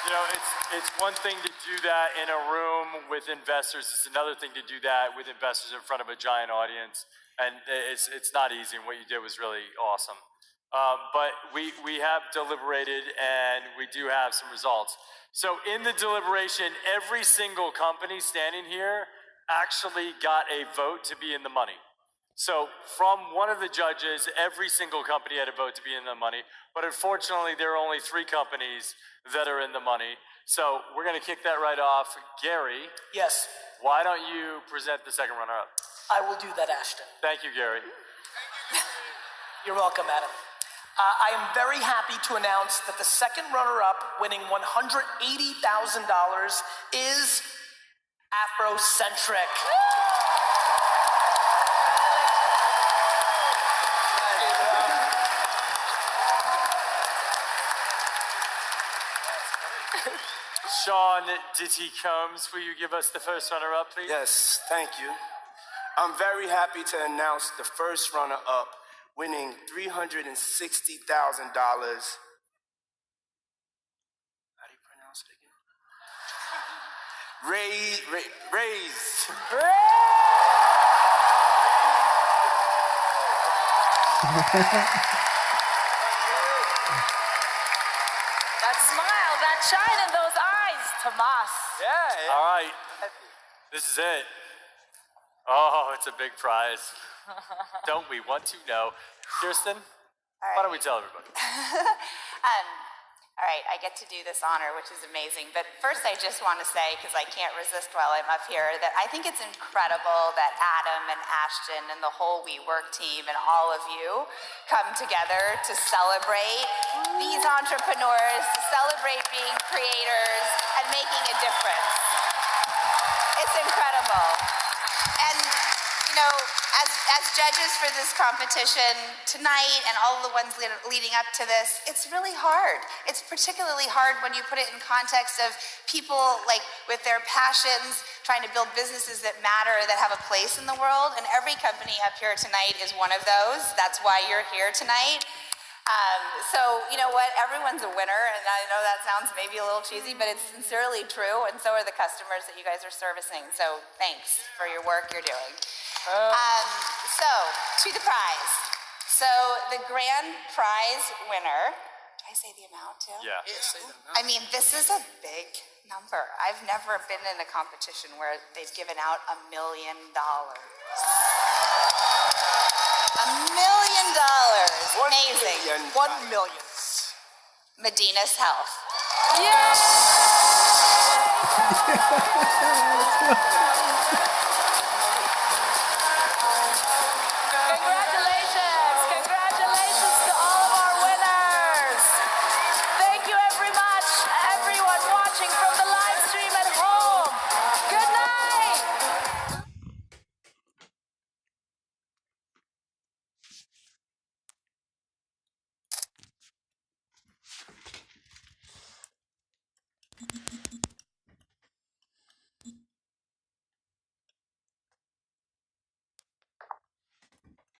You know, it's one thing to do that in a room with investors. It's another thing to do that with investors in front of a giant audience. And it's not easy, and what you did was really awesome. But we have deliberated, and we do have some results. So in the deliberation, every single company standing here actually got a vote to be in the money. So from one of the judges, every single company had a vote to be in the money. But unfortunately, there are only 3 companies that are in the money. So we're going to kick that right off. Gary. Yes. Why don't you present the second runner-up? I will do that, Ashton. Thank you, Gary. You're welcome, Adam. I am very happy to announce that the second runner-up, winning $180,000, is Afrocentric. Sean Diddy Combs, will you give us the first runner-up, please? Yes, thank you. I'm very happy to announce the first runner-up, winning $360,000. How do you pronounce it again? Raiz. That smile, that shine in those eyes, Tomas. Yeah. All right. This is it. Oh, it's a big prize. Don't we want to know? Kirsten, why don't we tell everybody? All right, I get to do this honor, which is amazing. But first, I just want to say, because I can't resist while I'm up here, that I think it's incredible that Adam and Ashton and the whole WeWork team and all of you come together to celebrate these entrepreneurs, to celebrate being creators and making a difference. It's incredible. And, you know, as judges for this competition tonight and all the ones leading up to this, it's really hard. It's particularly hard when you put it in context of people like with their passions, trying to build businesses that matter, that have a place in the world. And every company up here tonight is one of those. That's why you're here tonight. So, you know what? Everyone's a winner, and I know that sounds maybe a little cheesy, but it's sincerely true, and so are the customers that you guys are servicing. So, thanks for your work you're doing. So, to the prize. So, the grand prize winner, did I say the amount too? Yeah. Say the amount. I mean, this is a big number. I've never been in a competition where they've given out $1 million. $1 million. Amazing. 1 million. Medinas Health.